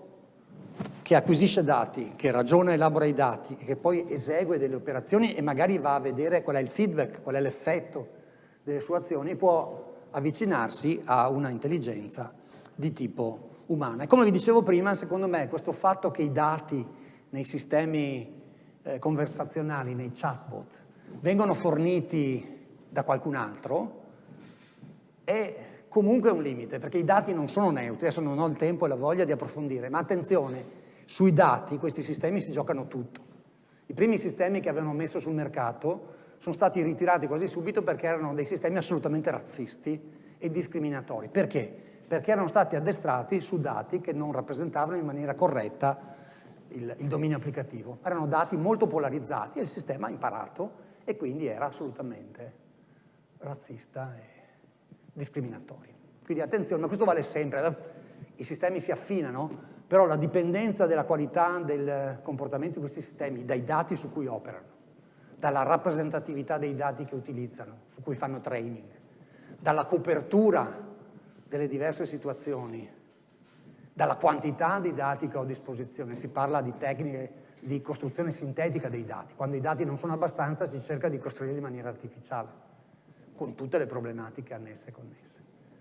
che acquisisce dati, che ragiona e elabora i dati e che poi esegue delle operazioni e magari va a vedere qual è il feedback, qual è l'effetto delle sue azioni, può avvicinarsi a una intelligenza di tipo umana. E come vi dicevo prima, secondo me questo fatto che i dati nei sistemi conversazionali, nei chatbot, vengono forniti da qualcun altro, è comunque un limite, perché i dati non sono neutri. Adesso non ho il tempo e la voglia di approfondire, ma attenzione, sui dati questi sistemi si giocano tutto. I primi sistemi che avevano messo sul mercato sono stati ritirati quasi subito perché erano dei sistemi assolutamente razzisti e discriminatori. Perché? Perché erano stati addestrati su dati che non rappresentavano in maniera corretta il dominio applicativo. Erano dati molto polarizzati e il sistema ha imparato e quindi era assolutamente razzista e discriminatorio. Quindi attenzione, ma questo vale sempre. I sistemi si affinano, però la dipendenza della qualità del comportamento di questi sistemi dai dati su cui operano, dalla rappresentatività dei dati che utilizzano, su cui fanno training, dalla copertura delle diverse situazioni, dalla quantità di dati che ho a disposizione. Si parla di tecniche di costruzione sintetica dei dati. Quando i dati non sono abbastanza si cerca di costruirli in maniera artificiale, con tutte le problematiche annesse e connesse.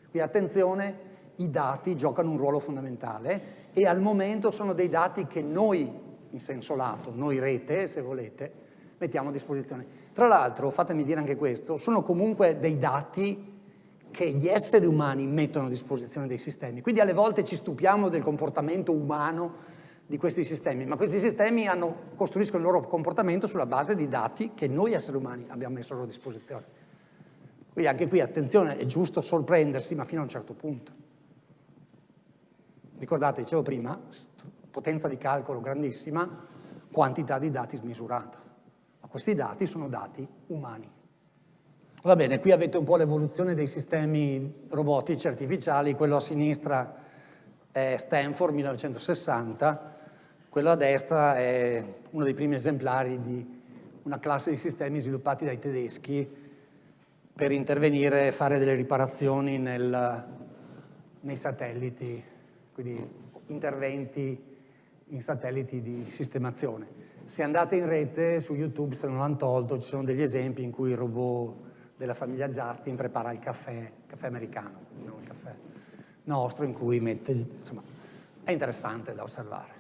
Quindi attenzione, i dati giocano un ruolo fondamentale e al momento sono dei dati che noi, in senso lato, noi rete, se volete, mettiamo a disposizione. Tra l'altro, fatemi dire anche questo, sono comunque dei dati che gli esseri umani mettono a disposizione dei sistemi. Quindi alle volte ci stupiamo del comportamento umano di questi sistemi, ma questi sistemi costruiscono il loro comportamento sulla base di dati che noi esseri umani abbiamo messo a loro disposizione. Quindi anche qui, attenzione, è giusto sorprendersi, ma fino a un certo punto. Ricordate, dicevo prima, potenza di calcolo grandissima, quantità di dati smisurata. Ma questi dati sono dati umani. Va bene, qui avete un po' l'evoluzione dei sistemi robotici artificiali, quello a sinistra è Stanford 1960, quello a destra è uno dei primi esemplari di una classe di sistemi sviluppati dai tedeschi per intervenire e fare delle riparazioni nei satelliti, quindi interventi in satelliti di sistemazione. Se andate in rete su YouTube, se non l'hanno tolto, ci sono degli esempi in cui il robot della famiglia Justin prepara il caffè americano, non il caffè nostro, in cui mette, insomma, è interessante da osservare.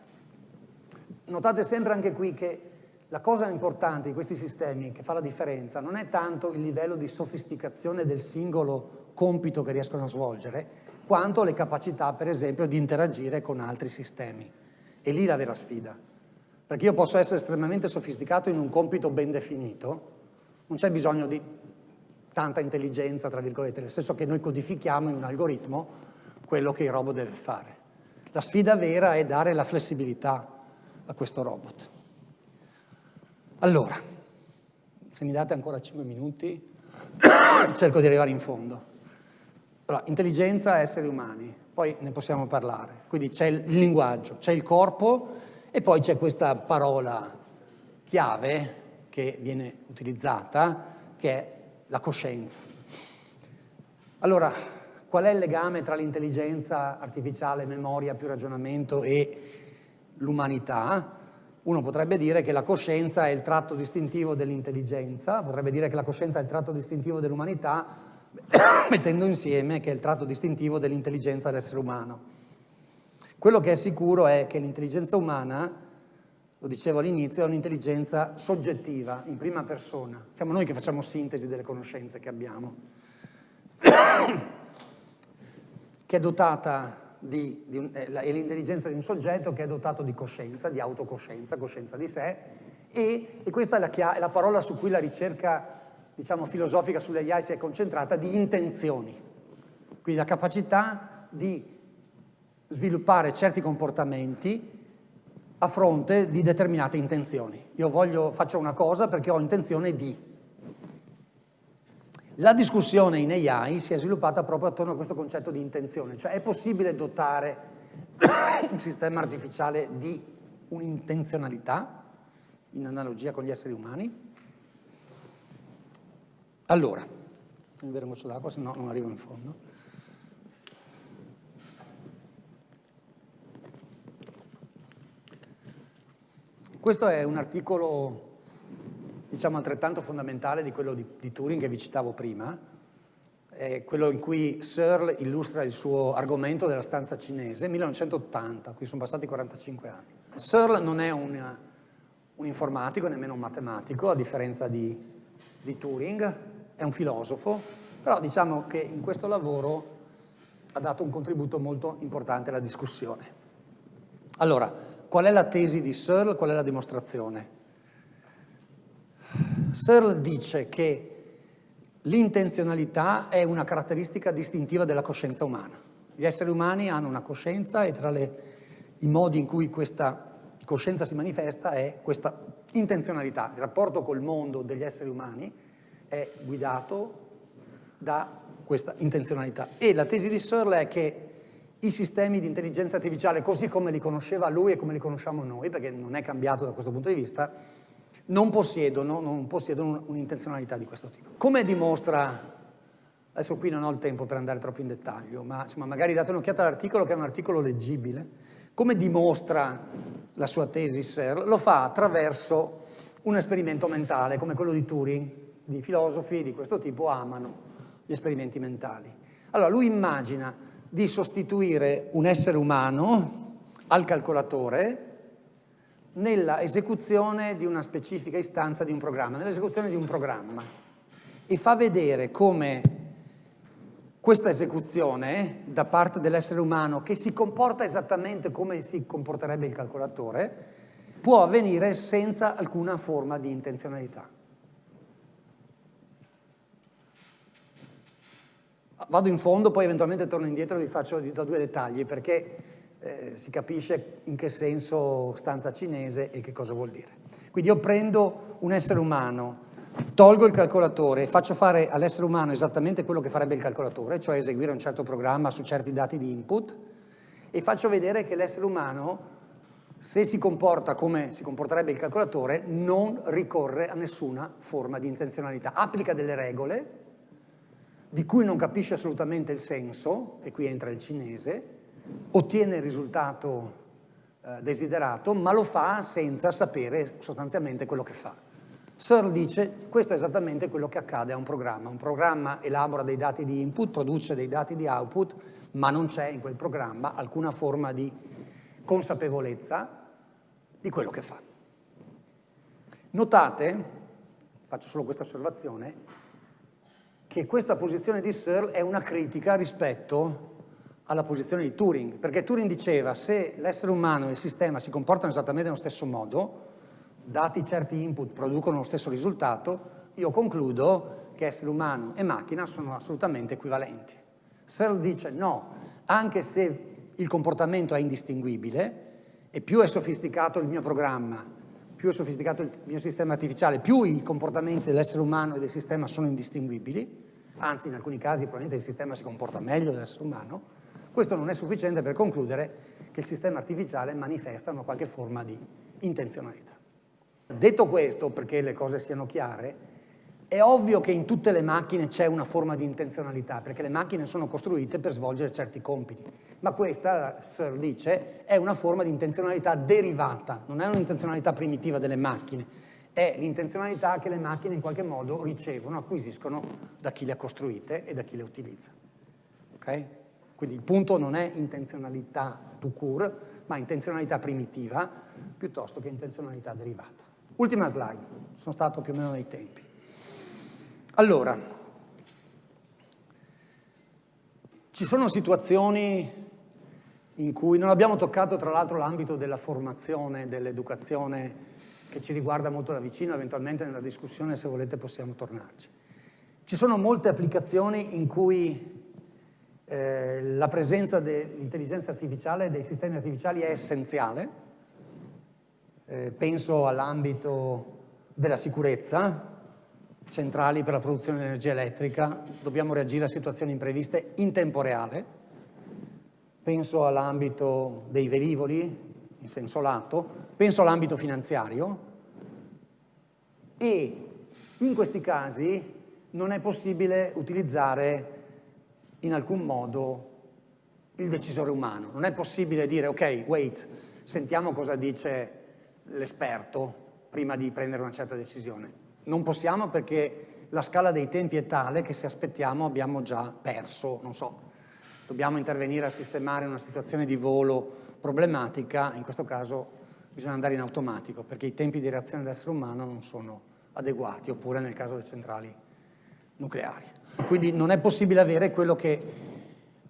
Notate sempre anche qui che la cosa importante di questi sistemi che fa la differenza non è tanto il livello di sofisticazione del singolo compito che riescono a svolgere, quanto le capacità, per esempio, di interagire con altri sistemi. E lì la vera sfida. Perché io posso essere estremamente sofisticato in un compito ben definito, non c'è bisogno di tanta intelligenza, tra virgolette, nel senso che noi codifichiamo in un algoritmo quello che il robot deve fare. La sfida vera è dare la flessibilità a questo robot. Allora, se mi date ancora 5 minuti, cerco di arrivare in fondo. Allora, intelligenza, esseri umani, poi ne possiamo parlare. Quindi c'è il linguaggio, c'è il corpo e poi c'è questa parola chiave che viene utilizzata, che è la coscienza. Allora, qual è il legame tra l'intelligenza artificiale, memoria più ragionamento e l'umanità? Uno potrebbe dire che la coscienza è il tratto distintivo dell'intelligenza, potrebbe dire che la coscienza è il tratto distintivo dell'umanità, mettendo insieme che è il tratto distintivo dell'intelligenza dell'essere umano. Quello che è sicuro è che l'intelligenza umana, lo dicevo all'inizio, è un'intelligenza soggettiva, in prima persona. Siamo noi che facciamo sintesi delle conoscenze che abbiamo, che è dotata è l'intelligenza di un soggetto che è dotato di coscienza, di autocoscienza, coscienza di sé, e questa è la parola su cui la ricerca, diciamo, filosofica sulle AI si è concentrata, di intenzioni. Quindi la capacità di sviluppare certi comportamenti a fronte di determinate intenzioni. Io faccio una cosa perché ho intenzione di. La discussione in AI si è sviluppata proprio attorno a questo concetto di intenzione, cioè è possibile dotare un sistema artificiale di un'intenzionalità, in analogia con gli esseri umani? Allora, devo bere un goccio d'acqua, se no non arrivo in fondo. Questo è un articolo, diciamo, altrettanto fondamentale di quello di Turing che vi citavo prima, è quello in cui Searle illustra il suo argomento della stanza cinese, 1980, qui sono passati 45 anni. Searle non è un informatico, nemmeno un matematico, a differenza di Turing, è un filosofo, però diciamo che in questo lavoro ha dato un contributo molto importante alla discussione. Allora, qual è la tesi di Searle? Qual è la dimostrazione? Searle dice che l'intenzionalità è una caratteristica distintiva della coscienza umana. Gli esseri umani hanno una coscienza e tra i modi in cui questa coscienza si manifesta è questa intenzionalità. Il rapporto col mondo degli esseri umani è guidato da questa intenzionalità. E la tesi di Searle è che i sistemi di intelligenza artificiale, così come li conosceva lui e come li conosciamo noi, perché non è cambiato da questo punto di vista, non possiedono un'intenzionalità di questo tipo. Come dimostra, adesso qui non ho il tempo per andare troppo in dettaglio, ma insomma, magari date un'occhiata all'articolo, che è un articolo leggibile, come dimostra la sua tesi Searle? Lo fa attraverso un esperimento mentale, come quello di Turing. I filosofi di questo tipo amano gli esperimenti mentali. Allora, lui immagina di sostituire un essere umano al calcolatore nella esecuzione di una specifica istanza di un programma, nell'esecuzione di un programma, e fa vedere come questa esecuzione da parte dell'essere umano, che si comporta esattamente come si comporterebbe il calcolatore, può avvenire senza alcuna forma di intenzionalità. Vado in fondo, poi eventualmente torno indietro e vi do due dettagli, perché si capisce in che senso stanza cinese e che cosa vuol dire. Quindi io prendo un essere umano, tolgo il calcolatore, faccio fare all'essere umano esattamente quello che farebbe il calcolatore, cioè eseguire un certo programma su certi dati di input, e faccio vedere che l'essere umano, se si comporta come si comporterebbe il calcolatore, non ricorre a nessuna forma di intenzionalità. Applica delle regole di cui non capisce assolutamente il senso, e qui entra il cinese, ottiene il risultato desiderato, ma lo fa senza sapere sostanzialmente quello che fa. Searle dice, questo è esattamente quello che accade a un programma. Un programma elabora dei dati di input, produce dei dati di output, ma non c'è in quel programma alcuna forma di consapevolezza di quello che fa. Notate, faccio solo questa osservazione, che questa posizione di Searle è una critica rispetto alla posizione di Turing, perché Turing diceva se l'essere umano e il sistema si comportano esattamente nello stesso modo, dati certi input producono lo stesso risultato, io concludo che essere umano e macchina sono assolutamente equivalenti. Searle dice no, anche se il comportamento è indistinguibile e più è sofisticato il mio programma, più è sofisticato il mio sistema artificiale, più i comportamenti dell'essere umano e del sistema sono indistinguibili, anzi in alcuni casi probabilmente il sistema si comporta meglio dell'essere umano, questo non è sufficiente per concludere che il sistema artificiale manifesta una qualche forma di intenzionalità. Detto questo, perché le cose siano chiare, è ovvio che in tutte le macchine c'è una forma di intenzionalità, perché le macchine sono costruite per svolgere certi compiti. Ma questa, Searle dice, è una forma di intenzionalità derivata, non è un'intenzionalità primitiva delle macchine, è l'intenzionalità che le macchine in qualche modo ricevono, acquisiscono da chi le ha costruite e da chi le utilizza. Ok? Quindi il punto non è intenzionalità tout court, ma intenzionalità primitiva piuttosto che intenzionalità derivata. Ultima slide, sono stato più o meno nei tempi. Allora, ci sono situazioni in cui non abbiamo toccato tra l'altro l'ambito della formazione, dell'educazione, che ci riguarda molto da vicino, eventualmente nella discussione se volete possiamo tornarci. Ci sono molte applicazioni in cui la presenza dell'intelligenza artificiale e dei sistemi artificiali è essenziale. Penso all'ambito della sicurezza, centrali per la produzione di energia elettrica, dobbiamo reagire a situazioni impreviste in tempo reale. Penso all'ambito dei velivoli, in senso lato, penso all'ambito finanziario e in questi casi non è possibile utilizzare in alcun modo il decisore umano. Non è possibile dire, ok, wait, sentiamo cosa dice l'esperto prima di prendere una certa decisione. Non possiamo perché la scala dei tempi è tale che se aspettiamo abbiamo già perso, non so, dobbiamo intervenire a sistemare una situazione di volo problematica, in questo caso bisogna andare in automatico perché i tempi di reazione dell'essere umano non sono adeguati, oppure nel caso delle centrali nucleari. Quindi non è possibile avere quello che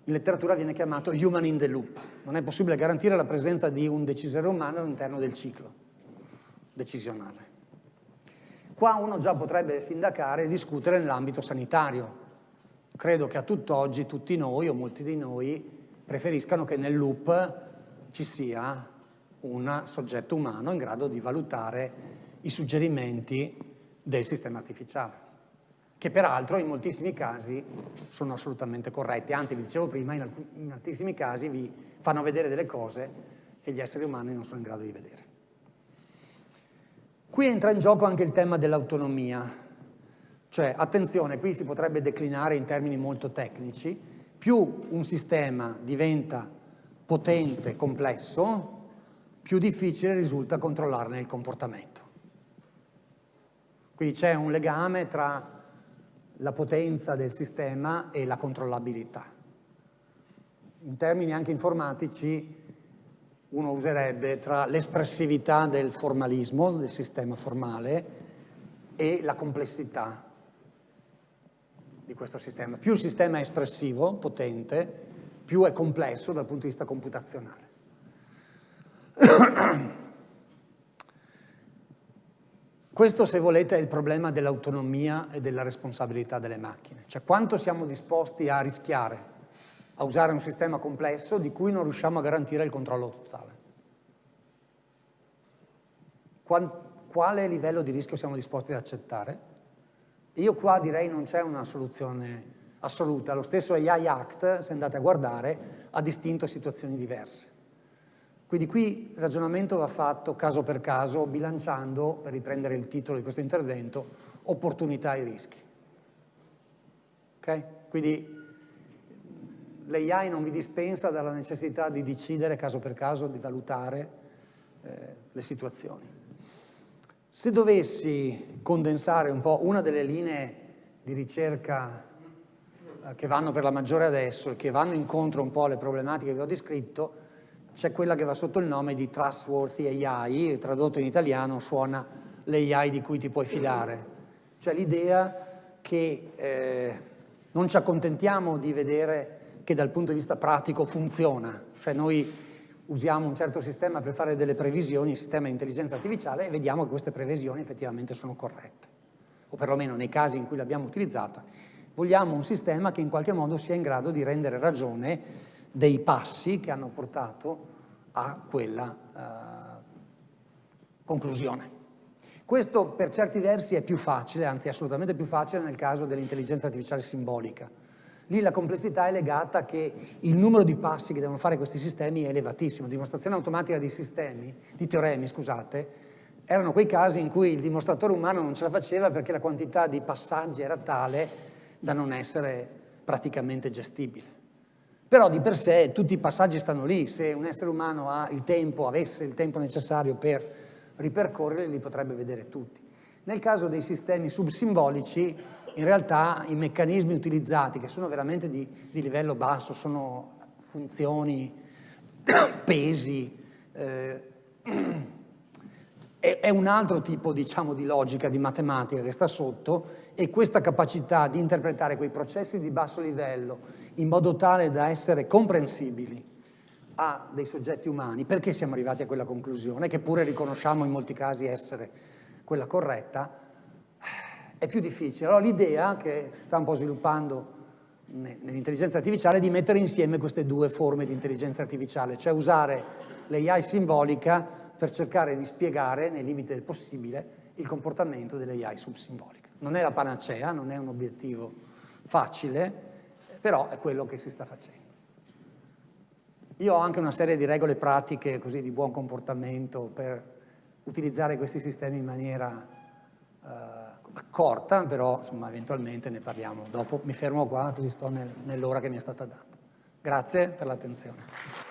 in letteratura viene chiamato human in the loop. Non è possibile garantire la presenza di un decisore umano all'interno del ciclo decisionale. Qua uno già potrebbe sindacare e discutere nell'ambito sanitario. Credo che a tutt'oggi tutti noi, o molti di noi, preferiscano che nel loop ci sia un soggetto umano in grado di valutare i suggerimenti del sistema artificiale, che peraltro in moltissimi casi sono assolutamente corretti, anzi vi dicevo prima, in altissimi casi vi fanno vedere delle cose che gli esseri umani non sono in grado di vedere. Qui entra in gioco anche il tema dell'autonomia, cioè attenzione, qui si potrebbe declinare in termini molto tecnici, più un sistema diventa potente, complesso, più difficile risulta controllarne il comportamento. Quindi c'è un legame tra la potenza del sistema e la controllabilità. In termini anche informatici, uno userebbe tra l'espressività del formalismo, del sistema formale, e la complessità di questo sistema. Più il sistema è espressivo, potente, più è complesso dal punto di vista computazionale. Questo, se volete, è il problema dell'autonomia e della responsabilità delle macchine. Cioè, quanto siamo disposti a rischiare a usare un sistema complesso di cui non riusciamo a garantire il controllo totale. Quale livello di rischio siamo disposti ad accettare? Io qua direi non c'è una soluzione assoluta. Lo stesso AI Act, se andate a guardare, ha distinto situazioni diverse. Quindi qui il ragionamento va fatto caso per caso, bilanciando, per riprendere il titolo di questo intervento, opportunità e rischi. Okay? Quindi l'AI non vi dispensa dalla necessità di decidere caso per caso, di valutare le situazioni. Se dovessi condensare un po' una delle linee di ricerca che vanno per la maggiore adesso e che vanno incontro un po' alle problematiche che vi ho descritto, c'è quella che va sotto il nome di Trustworthy AI, tradotto in italiano suona l'AI di cui ti puoi fidare. Cioè l'idea che non ci accontentiamo di vedere che dal punto di vista pratico funziona. Cioè noi usiamo un certo sistema per fare delle previsioni, il sistema di intelligenza artificiale, e vediamo che queste previsioni effettivamente sono corrette. O perlomeno nei casi in cui l'abbiamo utilizzata, vogliamo un sistema che in qualche modo sia in grado di rendere ragione dei passi che hanno portato a quella conclusione. Questo per certi versi è più facile, anzi assolutamente più facile nel caso dell'intelligenza artificiale simbolica. Lì la complessità è legata a che il numero di passi che devono fare questi sistemi è elevatissimo. Dimostrazione automatica di teoremi, scusate, erano quei casi in cui il dimostratore umano non ce la faceva perché la quantità di passaggi era tale da non essere praticamente gestibile. Però di per sé tutti i passaggi stanno lì, se un essere umano avesse il tempo necessario per ripercorrerli, li potrebbe vedere tutti. Nel caso dei sistemi subsimbolici, in realtà i meccanismi utilizzati, che sono veramente di livello basso, sono funzioni, pesi, è un altro tipo, diciamo, di logica, di matematica che sta sotto, e questa capacità di interpretare quei processi di basso livello in modo tale da essere comprensibili a dei soggetti umani, perché siamo arrivati a quella conclusione, che pure riconosciamo in molti casi essere quella corretta, è più difficile. Allora l'idea che si sta un po' sviluppando nell'intelligenza artificiale è di mettere insieme queste due forme di intelligenza artificiale, cioè usare l'AI simbolica per cercare di spiegare, nei limiti del possibile, il comportamento dell'AI subsimbolica. Non è la panacea, non è un obiettivo facile, però è quello che si sta facendo. Io ho anche una serie di regole pratiche, così, di buon comportamento per utilizzare questi sistemi in maniera accorta, però insomma eventualmente ne parliamo dopo. Mi fermo qua, così sto nell'ora che mi è stata data. Grazie per l'attenzione.